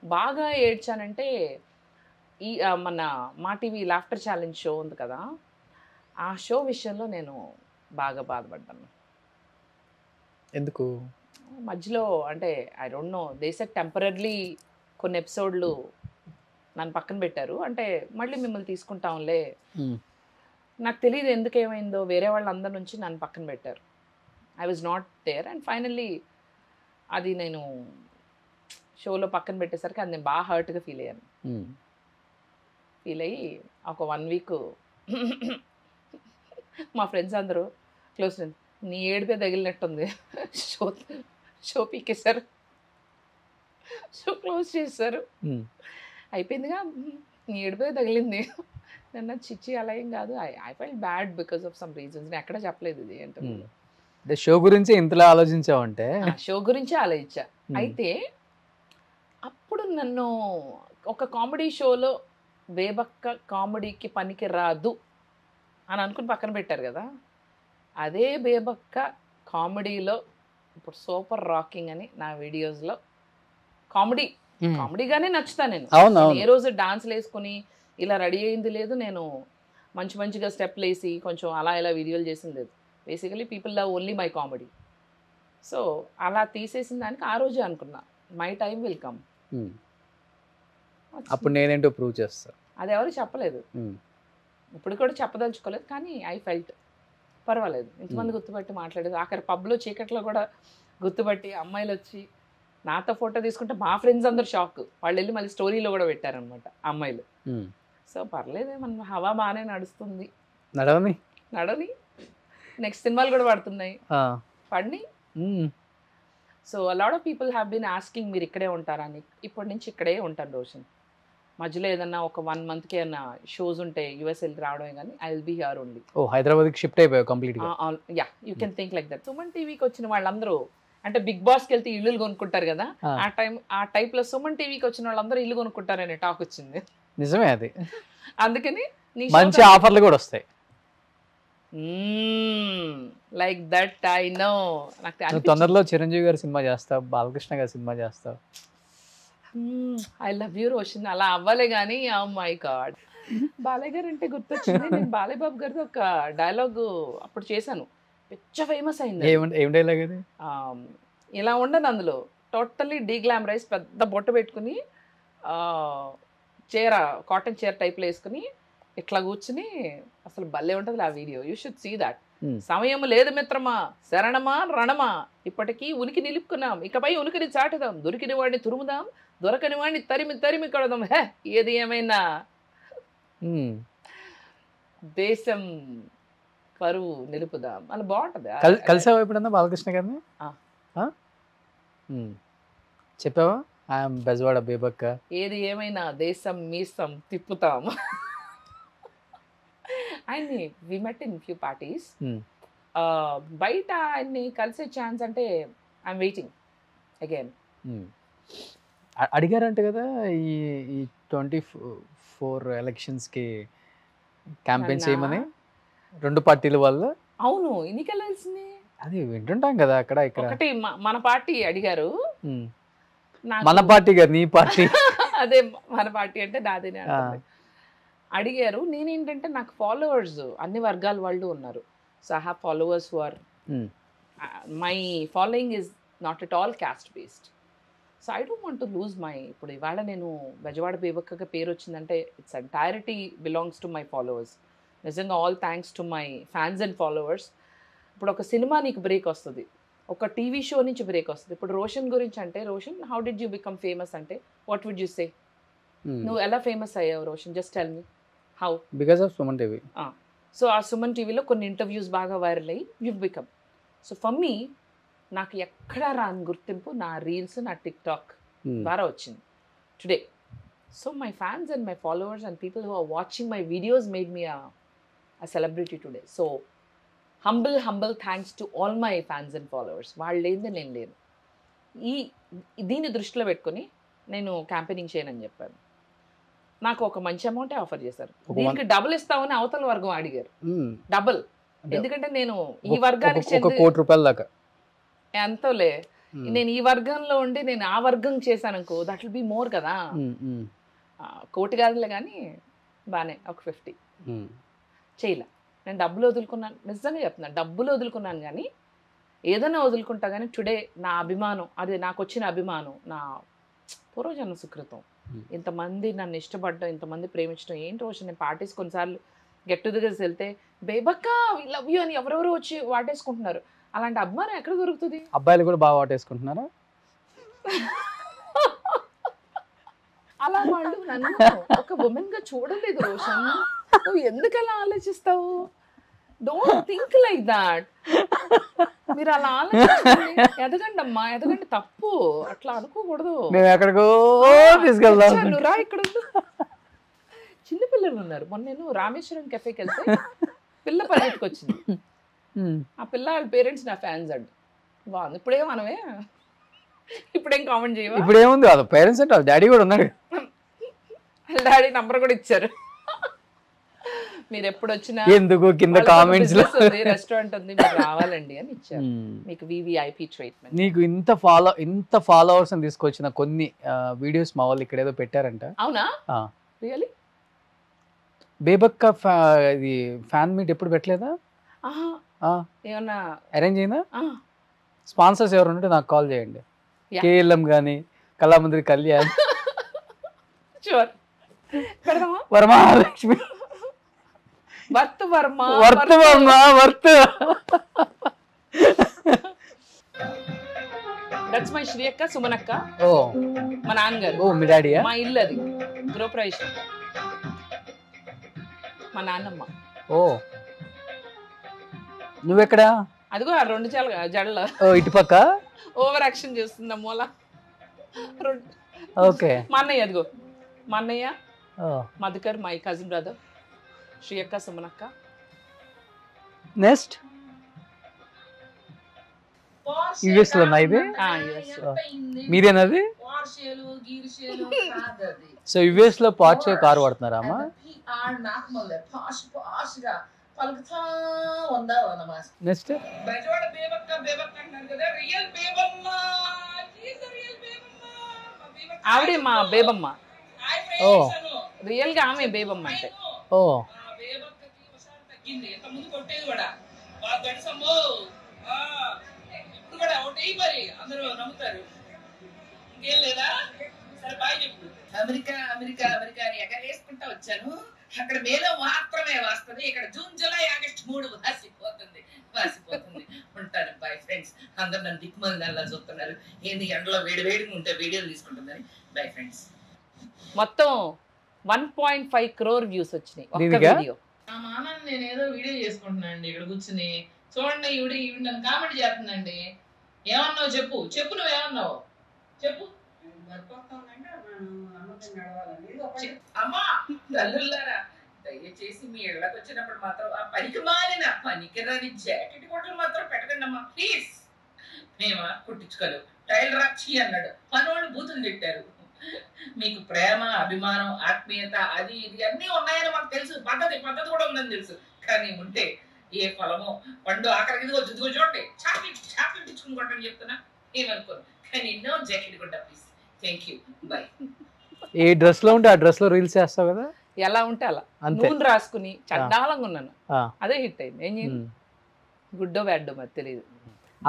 బాగా ఏడ్చానంటే ఈ మన మా టీవీ లాఫ్టర్ ఛాలెంజ్ షో ఉంది కదా, ఆ షో విషయంలో నేను బాగా బాధపడ్డాను. ఎందుకు? మధ్యలో అంటే I don't know, they said temporarily కొన్ని ఎపిసోడ్లు నన్ను పక్కన పెట్టారు. అంటే మళ్ళీ మిమ్మల్ని తీసుకుంటాంలే, నాకు తెలియదు ఎందుకు ఏమైందో, వేరే వాళ్ళందరి నుంచి నన్ను పక్కన పెట్టారు. I was not there and finally అది నేను షోలో పక్కన పెట్టేసరికి అది నేను బాగా హర్ట్గా ఫీల్ అయ్యాను. ఫీల్ అయ్యి ఒక 1 వీక్ మా ఫ్రెండ్స్ అందరూ క్లోజ్ ఫ్రెండ్స్, నీ ఏడిపే తగిలినట్టుంది, షో పీకేశారు, షో క్లోజ్ చేశారు, అయిపోయిందిగా, నీ ఏడిపే తగిలింది. నన్ను చిచ్చి అలా ఏం కాదు, I felt bad because of some reasons. నేను ఎక్కడ చెప్పలేదు ఇది అంటే షో గురించి ఇంతలా ఆలోచించావంటే. షో గురించి ఆలోచించా. అయితే అప్పుడు నన్ను ఒక కామెడీ షోలో బేబక్క కామెడీకి పనికి రాదు అని అనుకుని పక్కన పెట్టారు కదా, అదే బేబక్క కామెడీలో ఇప్పుడు సూపర్ రాకింగ్ అని నా వీడియోస్లో కామెడీగానే నచ్చుతా నేను. ఏ రోజు డాన్స్లు వేసుకుని ఇలా రెడీ అయింది లేదు, నేను మంచిగా స్టెప్లు వేసి కొంచెం అలా ఇలా వీడియోలు చేసింది లేదు. Basically people love only my comedy. So అలా తీసేసిన దానికి ఆ రోజే అనుకున్నా, మై టైం విల్ కమ్. అప్పుడు నేనేంటో ప్రూవ్ చేస్తా. అది ఎవరు చెప్పలేదు, ఇప్పుడు కూడా చెప్పదలుచుకోలేదు, కానీ ఐ ఫెల్ట్ పర్వాలేదు, ఇంతమంది గుర్తుపట్టి మాట్లాడేది. ఆఖరి పబ్లో చీకట్లో కూడా గుర్తుపట్టి అమ్మాయిలు వచ్చి నాతో ఫోటో తీసుకుంటే మా ఫ్రెండ్స్ అందరు షాక్. వాళ్ళు వెళ్ళి మళ్ళీ స్టోరీలో కూడా పెట్టారనమాట అమ్మాయిలు. సో పర్లేదు, మన హవా బాగానే నడుస్తుంది. నడవని నెక్స్ట్ సినిమాలు కూడా పడుతున్నాయి, పడిని. So a lot of people have been asking మీరు ఇక్కడే ఉంటారా అని. ఇప్పటి నుంచి ఇక్కడే ఉంటాను రోషన్. మధ్యలో ఏదన్నా ఒక 1 monthకి ఏమన్నా షోస్ ఉంటే యూఎస్ వెళ్ళి రావడమే, కానీ I will be here only. హైదరాబాద్కి షిఫ్ట్ అయిపోయావు కంప్లీట్గా? Yeah, you can think like that. Suman టీవీకి వచ్చిన వాళ్ళందరూ అంటే బిగ్ బాస్కి వెళ్తే ఇల్లు కొనుక్కుంటారు కదా, ఆ టైప్లో సుమన్ టీవీకి వచ్చిన వాళ్ళందరూ ఇల్లు కొనుక్కుంటారనే టాక్ వచ్చింది. నిజమే అది. అందుకని మంచి ఆఫర్లు కూడా వస్తాయి. Like that I know. నాకు తొందరలో చిరంజీవి గారి సినిమా చేస్తావు, బాలకృష్ణ గారి సినిమా చేస్తావు. I love you Roshan. అలా అవ్వలే కానీ ఓ మై గాడ్, బాలయ్య గారు అంటే గుర్తొచ్చింది. నేను బాలయ్య బాబు గారితో ఒక డైలాగ్ అప్పుడు చేశాను, పిచ్చ ఫేమస్ అయింది. ఏం డైలాగ్ అది? ఇలా ఉండదు అందులో, టోటల్లీ డీగ్లామరైజ్, పెద్ద బొట్టు పెట్టుకుని చీర, కాటన్ చీర టైప్లో వేసుకుని ఇట్లా కూర్చుని అసలు భలే ఉంటుంది ఆ video. You should see that. సమయం లేదు మిత్రమా, శరణమా రణమా, ఇప్పటికీ ఉనికి నిలుపుకున్నాం, ఇకపై ఉనికిని చాటుదాం, దొరికిన వాడిని తురుముదాం, దొరకని వాడిని తరిమి కొడదాం. హే, ఏది ఏమైనా దేశం పరువు నిలుపుదాం. అలా బాగుంటుంది. కలిసావా ఎప్పుడన్నా బాలకృష్ణ గారిని? చెప్పావా ఐఎమ్ బెజవాడ బేబక్క, ఏది ఏమైనా దేశం మీసం తిప్పుతాం. ఆయన్ని వి మెట్ ఇన్ ఫ్యూ పార్టీస్. బయట ఆయన్ని కలిసే ఛాన్స్ అంటే ఐఎమ్ వెయిటింగ్ అగైన్. అడిగారంట కదా ఈ 24 ఎలక్షన్స్కి క్యాంపెయిన్ చేయమని 2 పార్టీల వాళ్ళు. అవును, ఎన్నికలు తెలిసింది, అది వింటుంటాం కదా అక్కడ ఇక్కడ. ఒకటి మన పార్టీ అడిగారు, మన పార్టీ కదా నీ పార్టీ. అదే మన పార్టీ అంటే నాదేనే అడిగారు. నేనేంటంటే నాకు ఫాలోవర్స్ అన్ని వర్గాల వాళ్ళు ఉన్నారు. So I have followers who are, my following is not at all caste based. So I don't want to lose my. ఇప్పుడు ఇవాళ నేను బెజవాడ బేబక్కగా పేరు వచ్చిందంటే it's entirety belongs to my followers. నిజంగా all thanks to my fans and followers. ఇప్పుడు ఒక సినిమా నీకు బ్రేక్ వస్తుంది, ఒక టీవీ షో నుంచి బ్రేక్ వస్తుంది. ఇప్పుడు రోషన్ గురించి అంటే, Roshan how did you become famous అంటే వాట్ వుడ్ యూ సే? నువ్వు ఎలా ఫేమస్ అయ్యావు Roshan? Just tell me how. Because of Suman TV. So ఆ సుమన్ టీవీలో కొన్ని ఇంటర్వ్యూస్ బాగా వైరల్ అయ్యి you become. So for me, నాకు ఎక్కడా రాని గుర్తింపు నా రీల్స్, నా టిక్టాక్ ద్వారా వచ్చింది today. So my fans and my followers and people who are watching my videos made me a celebrity today. So humble thanks to all my fans and followers. వాళ్ళు లేనిదే నేను లేను. దీన్ని దృష్టిలో పెట్టుకొని నేను క్యాంపెయినింగ్ చేయనని చెప్పాను. నాకు ఒక మంచి అమౌంటే ఆఫర్ చేశారు. దీనికి డబుల్ ఇస్తామని అవతల వర్గం అడిగారు. డబుల్. ఎందుకంటే నేను ఈ వర్గానికి ₹1 కోటి దాకా ఎంతోలే, నేను ఈ వర్గంలో ఉండి నేను ఆ వర్గం చేశాను అనుకో, దట్ విల్ బి మోర్ కదా. కోటి కాదులే కానీ బాగానే ఒక 50 చేయలే. నేను డబ్బులు వదులుకున్నాను, నిజంగా చెప్తున్నాను, డబ్బులు వదులుకున్నాను. కానీ ఏదైనా వదులుకుంటా కానీ టుడే నా అభిమానం, అది నాకు వచ్చిన అభిమానం నా పూర్వజన్మ సుకృతం. ఇంతమంది నన్ను ఇష్టపడడం, ఇంతమంది ప్రేమించడం ఏంటి రోజు. నేను పార్టీస్ కొన్నిసార్లు గెట్ టుగెదర్స్ వెళ్తే బేబక్క వి లవ్ యూ అని ఎవరెవరు వచ్చి వాటేసుకుంటున్నారు. అలాంటి అభిమానం ఎక్కడ దొరుకుతుంది? అబ్బాయిలు కూడా బాగా వాటేసుకుంటున్నారా? అలా వాళ్ళు నన్ను ఒక ఉమెన్ గా చూడలేదు. రోషన్, నువ్వు ఎందుకు అలా ఆలోచిస్తావు? Don't think like that. మీరు అలా ఆలోచించండి. ఎదగండి అమ్మా, ఎదగండి. తప్పు అట్లా అనుకోకూడదు. మేము ఎక్కడికో తీసుకెళ్దాం. రా, ఇక్కడ చిన్న పిల్లలు ఉన్నారు. మొన్న నేను రామేశ్వరం కెఫేకి వెళ్తే పిల్ల పరిగెత్తుకు వచ్చింది. ఆ పిల్ల వాళ్ళ పేరెంట్స్ నా ఫ్యాన్స్ అండి. బాగుంది. ఇప్పుడేం కామెంట్ చేయవా? ఇప్పుడు ఏముంది, వాళ్ళ పేరెంట్స్ అంటే వాళ్ళ డాడీ కూడా ఉన్నాడు. వాళ్ళ డాడీ నంబర్ కూడా ఇచ్చారు. మీరు ఎప్పుడు వచ్చినా ఎందుకు కింద కామెంట్స్ లో రెస్టారెంట్ ఉంది, మీరు రావాలండి అని ఇచ్చారు. మీకు వివిఐపి ట్రీట్మెంట్. నీకు ఇంత ఫాలోవర్స్ అని తీసుకొచ్చిన కొన్ని వీడియోస్ మా వాళ్ళు ఇక్కడ ఏదో పెట్టారంట. అవునా? రియల్లీ? బేబక్క ఇది ఫ్యాన్ మీట్ ఎప్పుడు పెట్టలేదా? ఏమన్నా అరేంజ్ అయినా? స్పాన్సర్స్ ఎవరు ఉంటే నాకు కాల్ చేయండి. కేఎల్ఎం కానీ కళామందిరి కళ్యాణ్, వరమహాలక్ష్మి, వర్త్ వర్మ. దట్స్ మై శ్రీయక్క, సుమనక్క. ఓ మా నాన్నగారు. ఓ మీ డాడీయా? మా ఇల్లు అది గృహప్రవేశం. మా నాన్నమ్మ. ఓ నువ్వెక్కడా? అదిగో ఆ 2 జడలు. ఓ ఇటుపక్క ఓవర్ యాక్షన్ చేస్తుంది మూల. ఓకే. మా అన్నయ్య, అదిగో మా అన్నయ్య మధుకర్, మై కజిన్ బ్రదర్, శ్రీయక్క, సుమనక్క. నెక్స్ట్ యుఎస్ లో ఇది మీరేనది? సో యుఎస్ లో పార్చే కారు వాడుతున్నారా అమ్మా? నెక్స్ట్ ఆవిడే మా బేబమ్మ. ఓ రియల్ గా ఆమె బేబమ్మ అంటే. ఓ అమెరికా అమెరికా అమెరికా అని ఎగరేసుకుంటా వచ్చాను. అక్కడ మేలో మాత్రమే వస్తుంది, ఇక్కడ జూన్ జూలై ఆగస్టు 3 వాసిపోతుంది. ఉంటాను. Bye friends. అందరు నన్ను దిక్కుమంది అలా చూస్తున్నారు, ఏంది ఎండలో వేడిగా ఉంటే వీడియోలు తీసుకుంటుందని. Bye friends. మొత్తం 1.5 crore వ్యూస్ వచ్చినాయి ఒక్క వీడియో. నా మానాన్ని నేను ఏదో వీడియో చేసుకుంటున్నాను అండి ఇక్కడ కూర్చుని. చూడండి, ఈవిడ నన్ను కామెంట్ చేస్తుందండి. ఏమన్నావు చెప్పు, నువ్వేమన్నావు చెప్పు. అమ్మా తల్లులారా, దయచేసి మీ ఇళ్ళకి వచ్చినప్పుడు మాత్రం ఆ పనికిరాని జాకెట్ కొట్టలు మాత్రం పెట్టకండి అమ్మా ప్లీజ్. మేమా కుట్టించుకోలేవు, టైలర్ రాక్షి అన్నాడు, పనోళ్ళు బూతులు తిట్టారు. మీకు ప్రేమ, అభిమానం, ఆత్మీయత అది ఇది అన్నీ ఉన్నాయని మాకు తెలుసు, పద్ధతి కూడా ఉందని తెలుసు. కానీ ఉంటే ఏ ఫలమో పండు ఆఖరికి ఇదిగో చూడండి, చాక్లెట్ ఇచ్చుకుని కొట్టని చెప్తున్నా, ఏమనుకోను. కానీ నో జాకెట్ కొట్ట please. Thank you, by. A dress లో ఉంటే ఆ డ్రెస్ లో రీల్స్ చేస్తావు కదా? ఎలా ఉంటే అలా నూనె రాసుకుని చండాలంగా ఉన్నాను. అదే హిట్ అయింది. ఏం చేయండి, గుడ్డో బ్యాడ్డో మరి తెలియదు.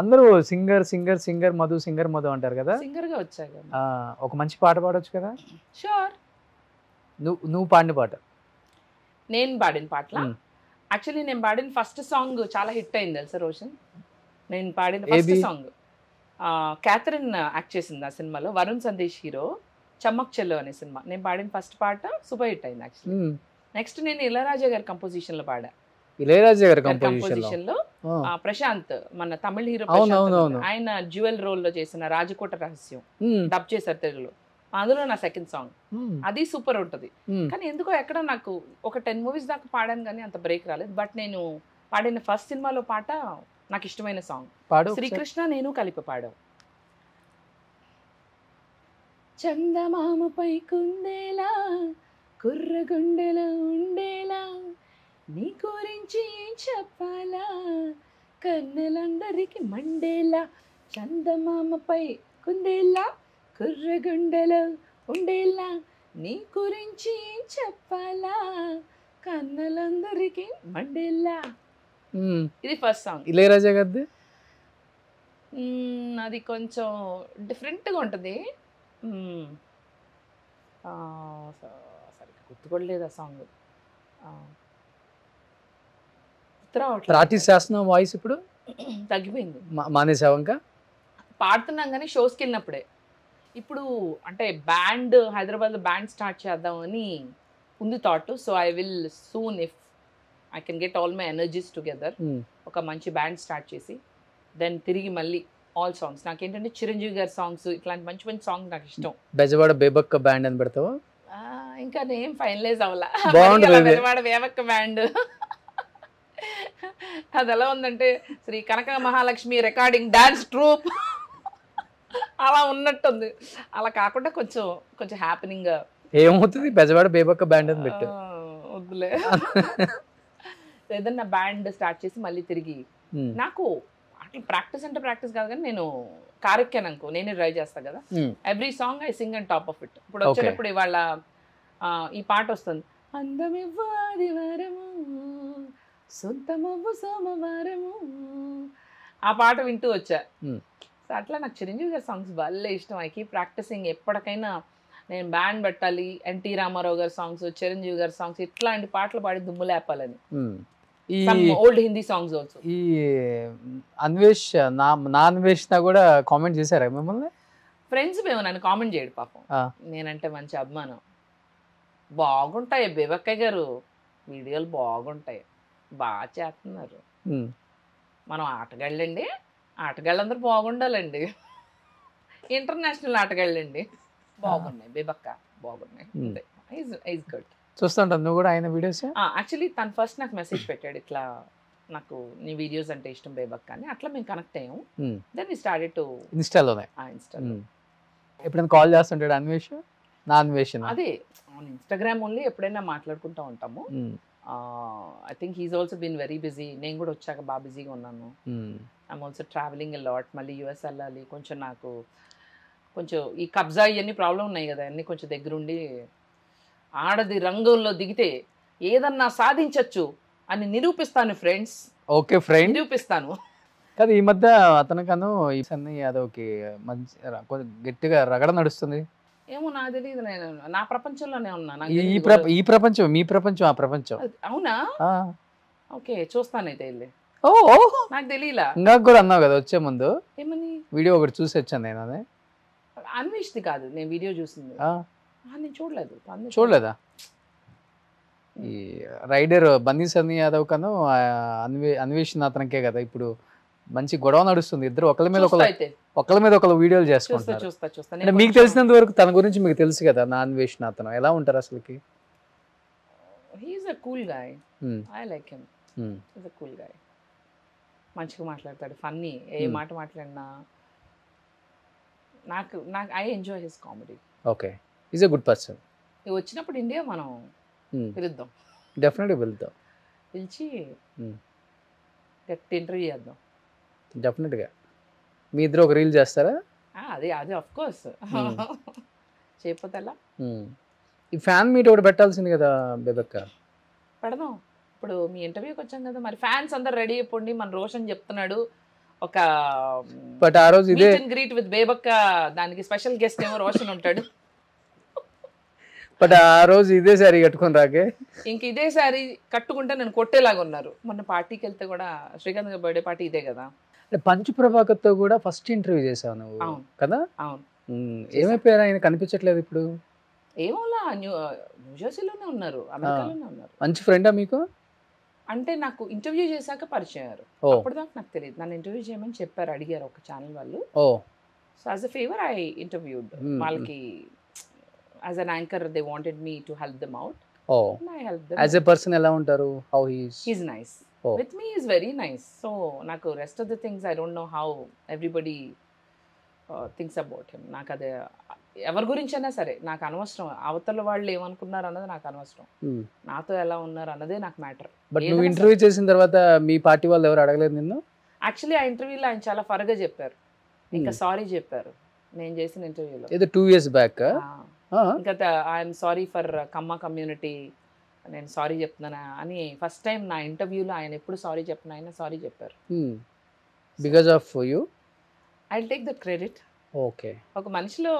అందరూ సింగర్ మధు అంటారు కదా. సింగర్ గా వచ్చాక ఒక మంచి పాట పాడొచ్చు కదా? షూర్. నువ్వు పాడిన పాట? నేను పాడిన పాటలా? యాక్చువల్లీ నేను పాడిన ఫస్ట్ సాంగ్ చాలా హిట్ అయింది తెలుసా రోషన్. నేను పాడిన ఫస్ట్ సాంగ్ క్యాథరిన్ యాక్ట్ చేసింది ఆ సినిమాలో. వరుణ్ సందేశ్ హీరో, చమ్మక్ చెల్లు అనే సినిమా. నేను పాడిన ఫస్ట్ పాట సూపర్ హిట్ అయింది యాక్చువల్లీ. నెక్స్ట్ నేను ఇళయరాజా గారి కంపోజిషన్ లో పాడా. ఇళయరాజా గారి కంపోజిషన్ లో ప్రశాంత్, మన తమిళ హీరో, ఆయన జ్యువెల్ రోల్ లో చేసిన రాజకోట రహస్యం డబ్ చేశారు తెలుగులో. అందులో నా సెకండ్ సాంగ్, అది సూపర్ ఉంటుంది. కానీ ఎందుకో ఎక్కడ నాకు ఒక 10 మూవీస్ దాకా పాడాను కానీ అంత బ్రేక్ రాలేదు. బట్ నేను పాడిన ఫస్ట్ సినిమాలో పాట నాకు ఇష్టమైన సాంగ్, పాడు. శ్రీకృష్ణ నేను కలిపి పాడావు. చందమామపై కుందేలా కుర్రగుండెలో ఉండేలా నీ గురించి ఏం చెప్పాలా కన్నెలందరికి మండేలా. చందమామపై కుందేలా కుర్రగుండెలో ఉండేలా నీ గురించి ఏం చెప్పాలా కన్నెలందరికి మండేలా. ఇది ఫస్ట్ సాంగ్. ఇళయరాజా గారిది అది కొంచెం డిఫరెంట్గా ఉంటుంది. సరిగ్గా గుర్తుకోలేదు ఆ సాంగ్. ప్రాక్టీస్ చేస్తున్నాం వాయిస్ ఇప్పుడు తగ్గిపోయింది, మానేసావంక పాడుతున్నాం కానీ షోస్కి వెళ్ళినప్పుడే. ఇప్పుడు అంటే బ్యాండ్ హైదరాబాద్లో బ్యాండ్ స్టార్ట్ చేద్దామని ఉంది thought. So I will soon if I can get all my energies together, ఒక మంచి బ్యాండ్ స్టార్ట్ చేసి దెన్ తిరిగి మళ్ళీ ఆల్ సాంగ్స్. నాకేంటంటే చిరంజీవి గారి సాంగ్స్ ఇట్లాంటి మంచి మంచి సాంగ్స్ నాకు ఇష్టం. బెజవాడ బేబక్క బ్యాండ్ అని పెడతావా? ఇంకా నేను ఫైనలైజ్ అవ్వాలా. బాగుంటుంది బెజవాడ బేబక్క బ్యాండ్. అది ఎలా ఉందంటే Shri Kanaka Mahalakshmi recording dance troupe అలా ఉన్నట్టుంది. అలా కాకుండా కొంచెం కొంచెం హ్యాపెనింగ్ ఏమవుతుంది బెజవాడ బేబక్క బ్యాండ్ అని పెట్టు. వద్దులే, ఏదన్నా బ్యాండ్ స్టార్ట్ చేసి మళ్ళీ తిరిగి. నాకు అట్లా ప్రాక్టీస్ అంటే ప్రాక్టీస్ కాదు కానీ నేను కారెక్కాను అనుకో నేనే డ్రైవ్ చేస్తాను కదా, every song I sing and top of it. ఇప్పుడు వచ్చేటప్పుడు ఇవాళ ఈ పాట వస్తుంది, అందమివ్వు ఆదివారము సొంతమవ్వు సోమవారము, ఆ పాట వింటూ వచ్చా. సో అట్లా నాకు చిరంజీవి గారి సాంగ్స్ భలే ఇష్టం. I keep practicing. ఎప్పటికైనా నేను బ్యాండ్ పెట్టాలి, ఎన్టీ రామారావు గారి సాంగ్స్, చిరంజీవి గారి సాంగ్స్, ఇట్లాంటి పాటలు పాడి దుమ్ములేపాలని. Old Hindi songs also. ఈ అన్వేష్ నా అన్వేషణ కూడా కామెంట్ చేశారా మిమ్మల్ని? ఫ్రెండ్స్ మేము నన్ను కామెంట్ చేయడు పాపం, నేనంటే మంచి అభిమానం. బాగుంటాయి బేబక్కయ్య గారు వీడియోలు, బాగుంటాయి, బాగా చేస్తున్నారు. మనం ఆటగాళ్ళండి, ఆటగాళ్ళందరూ బాగుండాలండి, ఇంటర్నేషనల్ ఆటగాళ్ళండి. బాగున్నాయి బేబక్క, బాగున్నాయి. Is good. చూస్తుంటాను నువ్వు కూడా ఆయన వీడియోస్? యాక్చువల్లీ తను ఫస్ట్ నాకు మెసేజ్ పెట్టాడు, ఇట్లా నాకు నీ వీడియోస్ అంటే ఇష్టం బేబక్క అని. అట్లా మేము కనెక్ట్ అయ్యాము. దెన్ వి స్టార్టెడ్ టు ఇన్స్టాలోనే. ఎప్పుడైనా కాల్ చేస్తుంటాడు అన్వేష్? నా అన్వేషణ అదే ఇన్స్టాగ్రామ్ ఓన్లీ, ఎప్పుడైనా మాట్లాడుకుంటూ ఉంటాము. I think he's also been very busy. నేను కూడా వచ్చాక బాగా బిజీగా ఉన్నాను. I'm also travelling a lot. మళ్ళీ యూఎస్ వెళ్ళాలి. కొంచెం నాకు కొంచెం ఈ కబ్జా ఇవన్నీ ప్రాబ్లం ఉన్నాయి కదా, అన్నీ కొంచెం దగ్గరుండి ఆడది రంగంలో దిగితే ఏదన్నా సాధించచ్చు అని నిరూపిస్తాను ఫ్రెండ్స్. ఓకే ఫ్రెండ్, నిరూపిస్తాను. కానీ ఈ మధ్య అతనికను ఈ సన్నీ యాదవ్కి మంచి గట్టిగా రగడ నడుస్తుంది. ఏమో నాకు తెలియదు, నేను నా ప్రపంచంలోనే ఉన్నా. ఈ ప్రపంచం మీ ప్రపంచం ఆ ప్రపంచం. అవునా? ఓకే, చూస్తానైతే వెళ్ళి. నాకు తెలియలా. ఇంకా కూడా అన్నావు కదా వచ్చే ముందు, ఏమని? వీడియో ఒకటి చూసి వచ్చాను నేను. అదే అన్వేష్ది కాదు, నేను వీడియో చూసింది. నేను చూడలేదు. చూడలేదా? ఈ రైడర్ బన్నీ సన్నీ యాదవ్ కను అన్వేషణ అతనికే కదా ఇప్పుడు మంచి గొడవ నడుస్తుంది. ఇద్దరు ఒకళ్ళ మీద ఒకళ్ళు వీడియోలు చేసుకుంటారు. మీకు తెలిసినంత వరకు తన గురించి మీకు తెలుసు కదా, నా అన్వేషణ అతను ఎలా ఉంటారు అసలుకి? He's a cool guy. I like him. He's a cool guy. మంచిగా మాట్లాడతాడు, ఫన్నీ. ఏ మాట మాట్లాడినా నాకు I enjoy his comedy. Okay, is a good person. వచ్చినప్పుడు ఇండియా మనం పిలుద్దాం, డెఫినెట్గా వెళ్తాం. పిలిచి గట్టి ఇంటర్వ్యూ చేద్దాం. డెఫినెట్గా. మీ ఇద్దరు ఒక రీల్ చేస్తారా? అదే ఆఫ్ కోర్స్. చేయకపోతే ఎలా? ఈ ఫ్యాన్ మీట్ ఒకటి పెట్టాల్సింది కదా బేబక్క. పెడదాం. ఇప్పుడు మీ ఇంటర్వ్యూకి వచ్చాం కదా, మరి ఫ్యాన్స్ అందరు రెడీ అయిపోండి. మన రోషన్ చెప్తున్నాడు ఒక బట్ ఆ రోజు ఇదే గ్రీట్ విత్ బేబక్క, దానికి స్పెషల్ గెస్ట్ ఏమో రోషన్ ఉంటాడు. బట్ ఆ రోజు ఇదే సారీ కట్టుకుని రాకే, ఇంక ఇదే సారీ కట్టుకుంటే నేను కొట్టేలాగా ఉన్నారు. మొన్న పార్టీకి వెళ్తే కూడా శ్రీకాంత్ గారి బర్త్డే పార్టీ ఇదే కదా. పంచు ప్రభాకర్తో కూడా ఫస్ట్ ఇంటర్వ్యూ చేసావు నువ్వు కదా? అవును. ఏమైపోయారు ఆయన? కనిపించట్లేదు ఇప్పుడు. ఏమోలా, న్యూజెర్సీలోనే ఉన్నారు, అమెరికాలోనే ఉన్నారు. మంచి ఫ్రెండా మీకు? అంటే నాకు ఇంటర్వ్యూ చేశాక పరిచయం అయ్యారు. అప్పటిదాకా నాకు తెలియదు. నన్ను ఇంటర్వ్యూ చేయమని చెప్పారు, అడిగారు ఒక ఛానల్ వాళ్ళు. So as a favour I interviewed. వాళ్ళకి as an anchor they wanted me to help them out. Oh I help them. As a person ఎలా ఉంటారు? How he's nice. Oh. With me is very nice. So నాకు rest of the things I don't know how everybody thinks about him. నాకు అది ఎవరి గురించైనా సరే నాకు అనవసరం. అవతల వాళ్ళు ఏమనుకున్నారు అన్నది నాకు అనవసరం. నాతో ఎలా ఉన్నారు అన్నదే నాకు మ్యాటర్. బట్ నువ్వు ఇంటర్వ్యూ చేసిన తర్వాత మీ పార్టీ వాళ్ళు ఎవరు అడగలేదు నిన్ను? యాక్చువల్లీ ఆ ఇంటర్వ్యూలో ఆయన చాలా ఫరగా చెప్పారు. ఇంకా సారీ చెప్పారు నేను చేసిన ఇంటర్వ్యూలో. ఏదో 2 years బ్యాక్. ఇంకా I'm sorry for Kamma community, నేను సారీ చెప్తున్నానా అని ఫస్ట్ టైం నా ఇంటర్వ్యూలో ఆయన ఎప్పుడు సారీ చెప్పిన ఆయన సారీ చెప్పారు. Because of you I will take the credit. Okay. ఒక మనిషిలో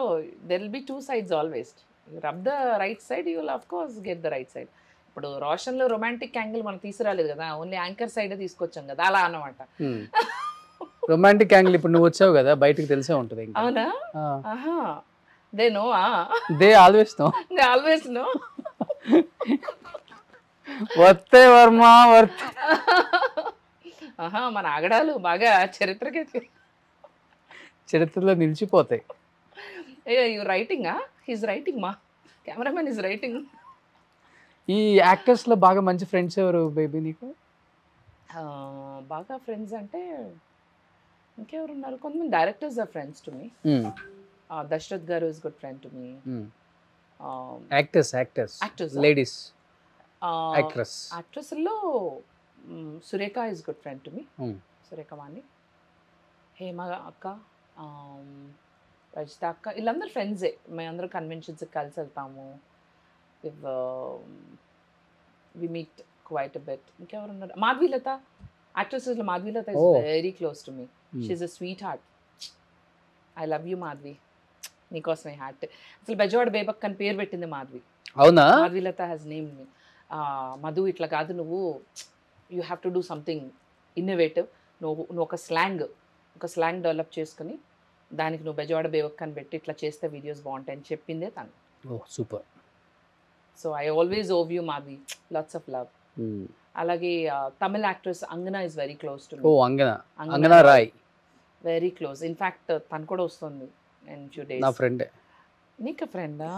there will be 2 sides always. Rub the right side you will of course get the right side. ఇప్పుడు రోషన్లో రొమాంటిక్ యాంగిల్ మనం తీసుకురాలేదు కదా, ఓన్లీ యాంకర్ సైడే తీసుకొచ్చాం కదా, అలా అన్నమాట. రొమాంటిక్ యాంగిల్ ఇప్పుడు నువ్వు వచ్చావు కదా బయటకు తెలిసే ఉంటుంది. అవునా? ఆహా, they know. They always know. They always know. వర్తే వర్మ వర్తే. ఆహా, మన ఆగడాలు బాగా చరిత్రలో నిలిచిపోతాయి. యూ రైటింగా? హీస్ రైటింగ్, మా కెమెరామెన్ ఈజ్ రైటింగ్. ఈ యాక్టర్స్ లో బాగా మంచి ఫ్రెండ్స్ ఎవరు బేబీ నీకు? బాగా ఫ్రెండ్స్ అంటే ఇంకెవరు ఉన్నారు, కొంతమంది directors are friends to me. Dasarath గారు is good friend to me. Actors ladies యాక్ట్రెస్లో Surekha is good friend to me. Surekha Vani, Hema అక్క, రజిత అక్క, వీళ్ళందరూ ఫ్రెండ్సే. మేమందరూ కన్వెన్షన్స్ కలిసి వెళ్తాము. We meet quite a bit. ఇంకెవరు ఉన్నారు? మాధవీలత, యాక్ట్రెసెస్లో Madhavilatha is very close to me. She is a sweetheart. I love you Madhavi, నీకోసమే హార్ట్. అసలు బెజవాడ బేబక్ అని పేరు పెట్టింది మాధవి. అవునా? మాధవీలత హ్యాస్ నేమ్డ్ మీ. మధు ఇట్లా కాదు, నువ్వు you have to do something innovative. నువ్వు ఒక స్లాంగ్ డెవలప్ చేసుకుని దానికి నువ్వు బెజవాడ బేబక్ అని పెట్టి ఇట్లా చేస్తే వీడియోస్ బాగుంటాయని చెప్పిందే తను. Super. So I always owe you Madhavi, lots of love. అలాగే Tamil actress Angana is very close to me. Angana Roy very close. In fact తను కూడా వస్తుంది ఇన్ ఫ్యూ డేస్. నా ఫ్రెండ్. నీకు ఫ్రెండా?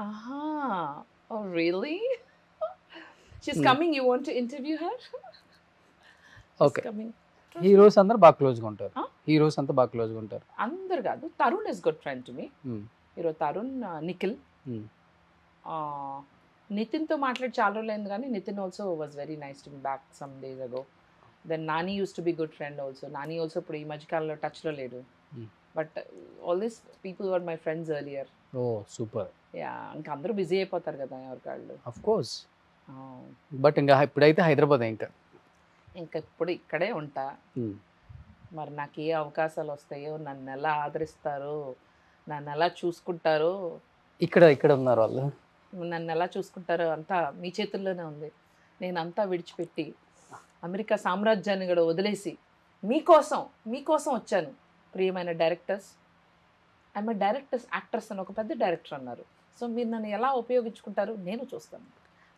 ఆహా, oh really? She's coming. You want to interview her? Okay. Heroes అందరూ బాగా క్లోజ్గా ఉంటారు. హీరోస్ అంతా బాగా క్లోజ్గా ఉంటారు. అందరు కాదు. Tarun is good friend to me. Hero Tarun, Nikhil, నితిన్తో మాట్లాడి చాలా రోజులు అయింది కానీ Nithin also was very nice to me back some days ago. Then Nani used to be good friend also. Nani also ఇప్పుడు ఈ మధ్యకాలంలో టచ్లో లేడు. But all these people were my friends earlier. Oh super. Yeah, ఇంకా అందరూ బిజీ అయిపోతారు కదా ఎవరికాళ్ళు. Of course. బట్ ఇంకా ఇప్పుడైతే హైదరాబాద్ ఇంకా ఇప్పుడు ఇక్కడే ఉంటా. మరి నాకు ఏ అవకాశాలు వస్తాయో, నన్ను ఎలా ఆదరిస్తారో, నన్ను ఎలా చూసుకుంటారో. ఇక్కడ ఉన్నారు వాళ్ళు. నన్ను ఎలా చూసుకుంటారో అంతా మీ చేతుల్లోనే ఉంది. నేను అంతా విడిచిపెట్టి అమెరికా సామ్రాజ్యాన్ని కూడా వదిలేసి మీకోసం వచ్చాను. ప్రియమైన డైరెక్టర్స్, ఐఎమ్ యాక్టర్స్ అని ఒక పెద్ద డైరెక్టర్ అన్నారు. సో మీరు నన్ను ఎలా ఉపయోగించుకుంటారో నేను చూస్తాను.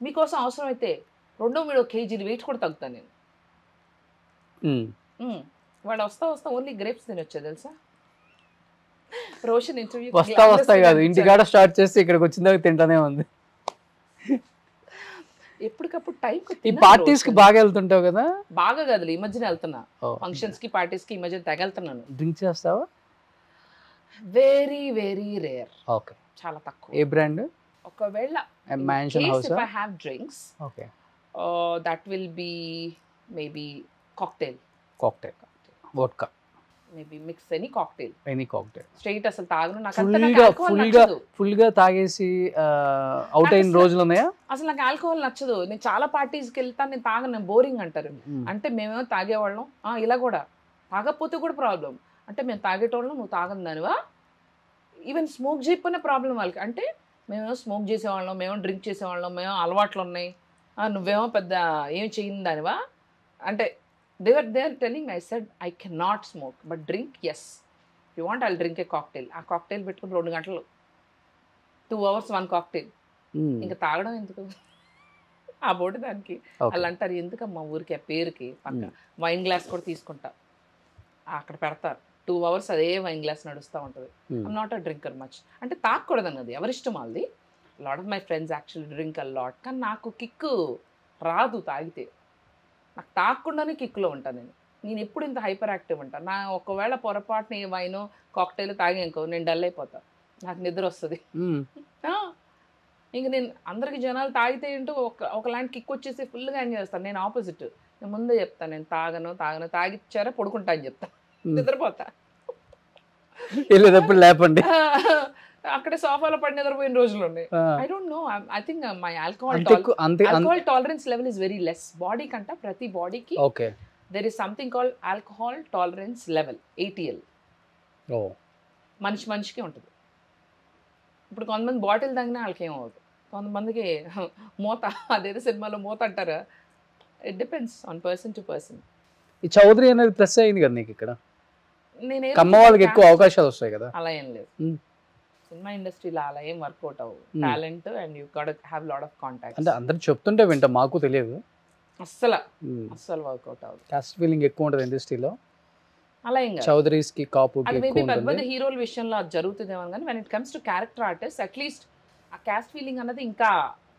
మీకోసం అవసరమైతే 2-3 kgs వెయిట్ కూడా తగ్గుతాను నేను. వాడు వస్తా ఓన్లీ గ్రేప్స్ తినొచ్చా తెలుసా? రోషన్ ఇంటర్వ్యూ వస్తా కాదు, ఇంటికాడ స్టార్ట్ చేసి ఇక్కడికి వచ్చిన దాకా తింటానే ఉంది. ఎప్పటికప్పుడు టైం. ఈ పార్టీస్ కి బాగా వెళ్తుంటావు కదా? బాగా కదలే, ఈ మధ్యన వెళ్తున్నా ఫంక్షన్స్ కి, పార్టీస్ కి. ఈ మధ్య తగలుతున్నాను. డ్రింక్ చేస్తావా? Very very rare. ఓకే, చాలా తక్కువ. ఏ బ్రాండ్? ఒకవేళ if I have drinks, okay, that will be maybe cocktail, vodka, maybe mix any cocktail. Straight అసలు తాగను. నాకు అంత ఫుల్ గా తాగేసి అవుట్ అయిన రోజులు ఉన్నాయా? అసలు నాకు ఆల్కహాల్ నచ్చదు. నేను చాలా పార్టీస్కి వెళ్తాను, నేను తాగను, బోరింగ్ అంటారు. అంటే మేమేమో తాగేవాళ్ళం. ఇలా కూడా తాగకపోతే కూడా ప్రాబ్లం. అంటే మేము తాగేటోళ్ళం, నువ్వు తాగని దానివా? ఈవెన్ స్మోక్ చేయకపోయినా ప్రాబ్లం వాళ్ళకి. అంటే మేమేమో స్మోక్ చేసేవాళ్ళం, మేము డ్రింక్ చేసేవాళ్ళం, మేము అలవాట్లు ఉన్నాయి, నువ్వేమో పెద్ద ఏమి చేయని దానివా అంటే they are telling me. I said I cannot smoke but drink, yes, if you want I'll drink a cocktail. ఆ కాక్టైల్ పెట్టుకుని 2 గంటలు 2 hours 1 cocktail. ఇంకా తాగడం ఎందుకు ఆ బోటి దానికి? వాళ్ళు అంటారు ఎందుకమ్మా ఊరికి ఆ పేరుకి. పక్క వైన్ గ్లాస్ కూడా తీసుకుంటా, అక్కడ పెడతారు 2 hours అదే వైన్ గ్లాస్ నడుస్తూ ఉంటుంది. I'm not a drinker much. అంటే తాగకూడదు అన్నది ఎవరిష్టం వాళ్ళది. Lot of my friends actually drink a lot, కానీ నాకు కిక్కు రాదు తాగితే. నాకు తాగకుండానే కిక్లో ఉంటాను నేను ఎప్పుడు ఇంత హైపర్ యాక్టివ్ ఉంటాను. నా ఒకవేళ పొరపాటున ఏ వైనో కాక్టైల్ తాగానుకో నేను డల్ అయిపోతా, నాకు నిద్ర వస్తుంది. ఇంక నేను అందరికి జనాలు తాగితే ఏంటో ఒకలాంటి కిక్ వచ్చేసి ఫుల్గా ఎంజాయ్ చేస్తాను. నేను ఆపోజిట్, నేను ముందే చెప్తాను నేను తాగను తాగిచ్చారా పడుకుంటా అని చెప్తాను, నిద్రపోతా. వెళ్ళేటప్పుడు లేపండి, అక్కడే సోఫాలో పడి నిద్రపోయిన రోజులు ఉన్నాయి. I don't know, I think my alcohol tolerance level is very less. Body కంట ప్రతి బాడీకి there is something called alcohol tolerance level, ATL. మనిషికి ఉంటుంది. ఇప్పుడు కొంతమంది బాటిల్ తాగినా వాళ్ళకి ఏమవుతుంది, కొంతమందికి మూత, అదేదో సినిమాలో మూత అంటారా, it depends on person to person. ఈ చౌదరి అనేది ప్లస్ అయింది కదా నీకు ఇక్కడ, కమ్మ వాళ్ళకి ఎక్కువ అవకాశాలు వస్తాయి కదా. అలా ఏం లేదు, సినిమా ఇండస్ట్రీలో అలా ఏం వర్కౌట్ అవ్వదు. Talent and you got have lot of contacts. అంటే అందరు చెప్తుంటే వింటా, మాకు తెలియదు, అస్సలు వర్కౌట్ అవ్వదు. కాస్ట్ ఫీలింగ్ ఎక్కువ ఉంటుంది ఇండస్ట్రీలో, అలా ఏం కాదు. చౌదరీస్ కి కాపు అది మేబీ పెద్ద పెద్ద హీరోల విషయంలో అది జరుగుతుందేమో, కానీ when it comes to character artist at least ఆ క్యాస్ట్ ఫీలింగ్ అన్నది ఇంకా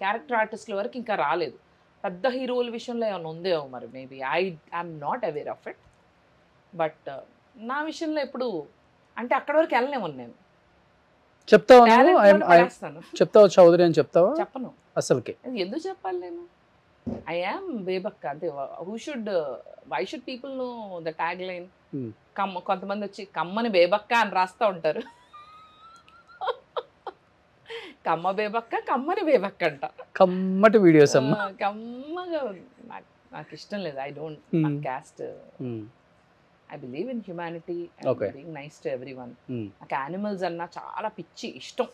క్యారెక్టర్ ఆర్టిస్ట్ల వరకు ఇంకా రాలేదు. పెద్ద హీరోల విషయంలో ఏమైనా ఉందేమో మరి, maybe I'm not aware of it. But నా విషయంలో ఎప్పుడు అంటే అక్కడ వరకు వెళ్ళలేము నేను. చెప్తావా చెప్తావా చౌదరి అని చెప్తావా? చెప్పను అసలుకి. ఎందుకు చెప్పాలి నేను? I am Bebakka. అంతే. Why should people know the tag line? కొంతమంది వచ్చి కమ్మని బేబక్క అని రాస్తూ ఉంటారు. కమ్మ బేబక్క, కమ్మని బేబక్క అంట. కమ్మటి వీడియోస్ అమ్మ, కమ్మగా. నాకు ఇష్టం లేదు. I don't caste. I believe in humanity and being nice to everyone. నాకు యానిమల్స్ అన్నా చాలా పిచ్చి ఇష్టం.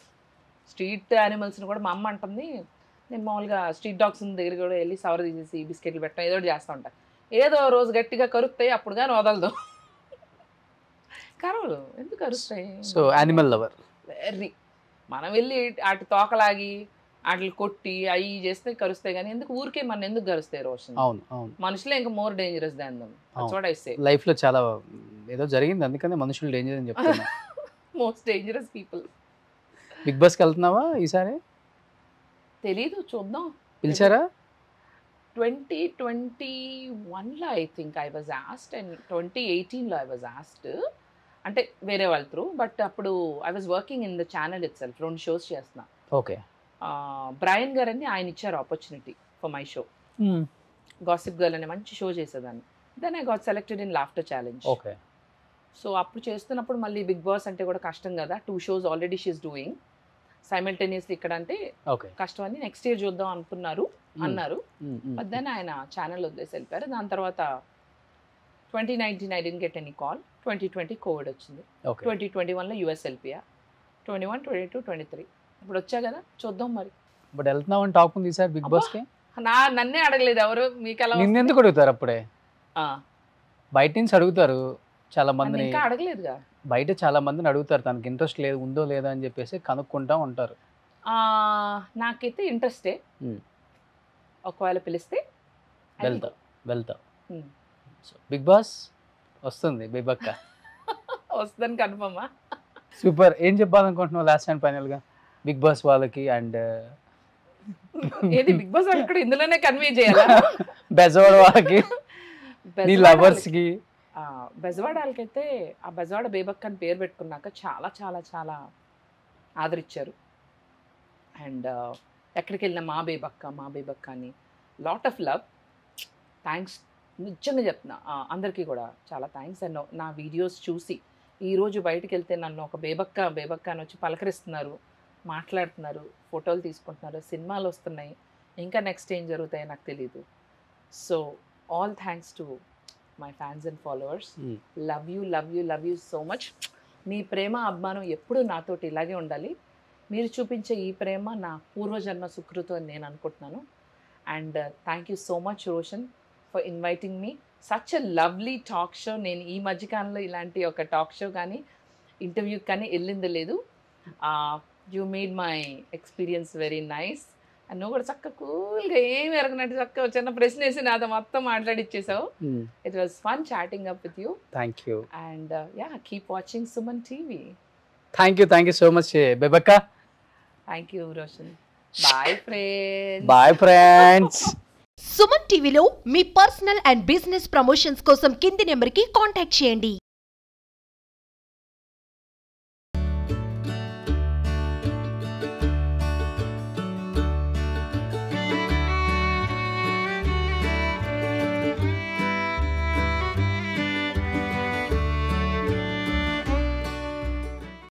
స్ట్రీట్ యానిమల్స్ని కూడా మా అమ్మ అంటుంది, నేను మామూలుగా స్ట్రీట్ డాగ్స్ దగ్గర కూడా వెళ్ళి సవర తీసేసి బిస్కెట్లు పెట్టడం ఏదో చేస్తూ ఉంటాను. ఏదో రోజు గట్టిగా కరుస్తాయి, అప్పుడు కానీ వదలదు. కరవలు ఎందుకు కరుస్తాయి? So animal lover. వెర్రీ. మనం వెళ్ళి వాటి తోకలాగి వాటిని కొట్టి అవి చేస్తే కరుస్తాయి, కానీ ఎందుకు ఊరికే మన ఎందుకు కరుస్తాయి రోషన్? అవును అవును. మనుషులే ఇంకా more dangerous than them. That's what I say. Life లో చాలా ఏదో జరిగింది, అందుకనే మనుషులు డేంజర్ అని చెప్తున్నా. Most dangerous people. బిగ్ బాస్కి వెళ్తున్నావా ఈసారి? తెలీదు, చూద్దాం. పిలిచారా? 2021లో I think I was asked, and 2018లో ఐ వాజ్ ఆస్క్డ్. అంటే వేరే వాళ్ళ త్రూ. బట్ అప్పుడు I was working in the channel itself. 2 shows చేస్తున్నా. ఓకే. బ్రయన్ గారని ఆయన ఇచ్చారు opportunity for my show. Gossip girl అనే మంచి షో చేసేదాన్ని. Then I got selected in laughter challenge. Okay. So అప్పుడు చేస్తున్నప్పుడు మళ్ళీ బిగ్ బాస్ అంటే కూడా కష్టం కదా. 2 shows already she's doing simultaneously. ఇక్కడ అంటే కష్టం అని నెక్స్ట్ ఇయర్ చూద్దాం అన్నారు. బట్ దెన్ ఆయన ఛానల్ వదిలేసి వెళ్ళిపోయారు. దాని తర్వాత 2019 I didn't get any call. 2020 Covid వచ్చింది. 2021లో యూఎస్ వెళ్ళిపోయా. 21, 22, 23 ఇప్పుడు వచ్చా కదా, చూద్దాం మరి. బట్ వెళ్తున్నావు అని టాక్ ఉంది సార్ బిగ్ బాస్కి. నన్నే అడగలేదు ఎవరు. మీకు ఎలా? నిన్నెందుకు అడుగుతారు? అప్పుడే బయట నుంచి అడుగుతారు చాలా మందిని. ఇంకా అడగలేదుగా. బయట చాలా మందిని అడుగుతారు, తనకి ఇంట్రెస్ట్ లేదు, ఉందో లేదో అని చెప్పేసి కనుక్కుంటా ఉంటారు. నాకైతే ఇంట్రెస్టే. ఒకవేళ పిలిస్తే వెళ్తా. బిగ్ బాస్ వస్తుంది, బేబక్క వస్తుందని కన్ఫర్మా? సూపర్. ఏం చెప్పాలనుకుంటున్నావు లాస్ట్ అండ్ ఫైనల్ గా బిగ్ బాస్ వాళ్ళకి? అండ్ ఏది బిగ్ బాస్ ఇక్కడ ఇందులోనే కన్వే చేయాలా? బెజవాడ వాళ్ళకి, నీ లవర్స్ కి. బెజవాడ వాళ్ళకైతే ఆ బెజవాడ బేబక్క అని పేరు పెట్టుకున్నాక చాలా చాలా చాలా ఆదరించారు. అండ్ ఎక్కడికి వెళ్ళినా మా బేబక్క అని లాట్ ఆఫ్ లవ్. థ్యాంక్స్, నిజంగా చెప్తున్నా అందరికీ కూడా చాలా థ్యాంక్స్. అండ్ నా వీడియోస్ చూసి ఈరోజు బయటికి వెళ్తే నన్ను ఒక బేబక్క అని వచ్చి పలకరిస్తున్నారు, మాట్లాడుతున్నారు, ఫోటోలు తీసుకుంటున్నారు, సినిమాలు వస్తున్నాయి. ఇంకా నెక్స్ట్ ఏం జరుగుతాయో నాకు తెలీదు. So all thanks to my fans and followers. Love you so much. మీ ప్రేమ అభిమానం ఎప్పుడూ నాతోటి ఇలాగే ఉండాలి. మీరు చూపించే ఈ ప్రేమ నా పూర్వజన్మ సుకృతం అని నేను అనుకుంటున్నాను. And thank you so much Roshan for inviting me. Such a lovely talk show. నేను ఈ మధ్యకాలంలో ఇలాంటి ఒక టాక్ షో కానీ ఇంటర్వ్యూ కానీ వెళ్ళింది లేదు. You made my experience very nice. And నువ్వు కూడా చక్కగా కూల్గా ఏమి ఎరగనట్టు చక్కగా చిన్న ప్రశ్న వేసి నాతో మొత్తం మాట్లాడిచ్చేసావు. It was fun chatting up with you. Thank you. And keep watching Suman TV. Thank you so much బేబక్క. Thank you Roshan. Bye friends. Bye friends. Suman టీవీలో మీ పర్సనల్ అండ్ బిజినెస్ ప్రమోషన్స్ కోసం కింది నెంబర్కి కాంటాక్ట్ చేయండి.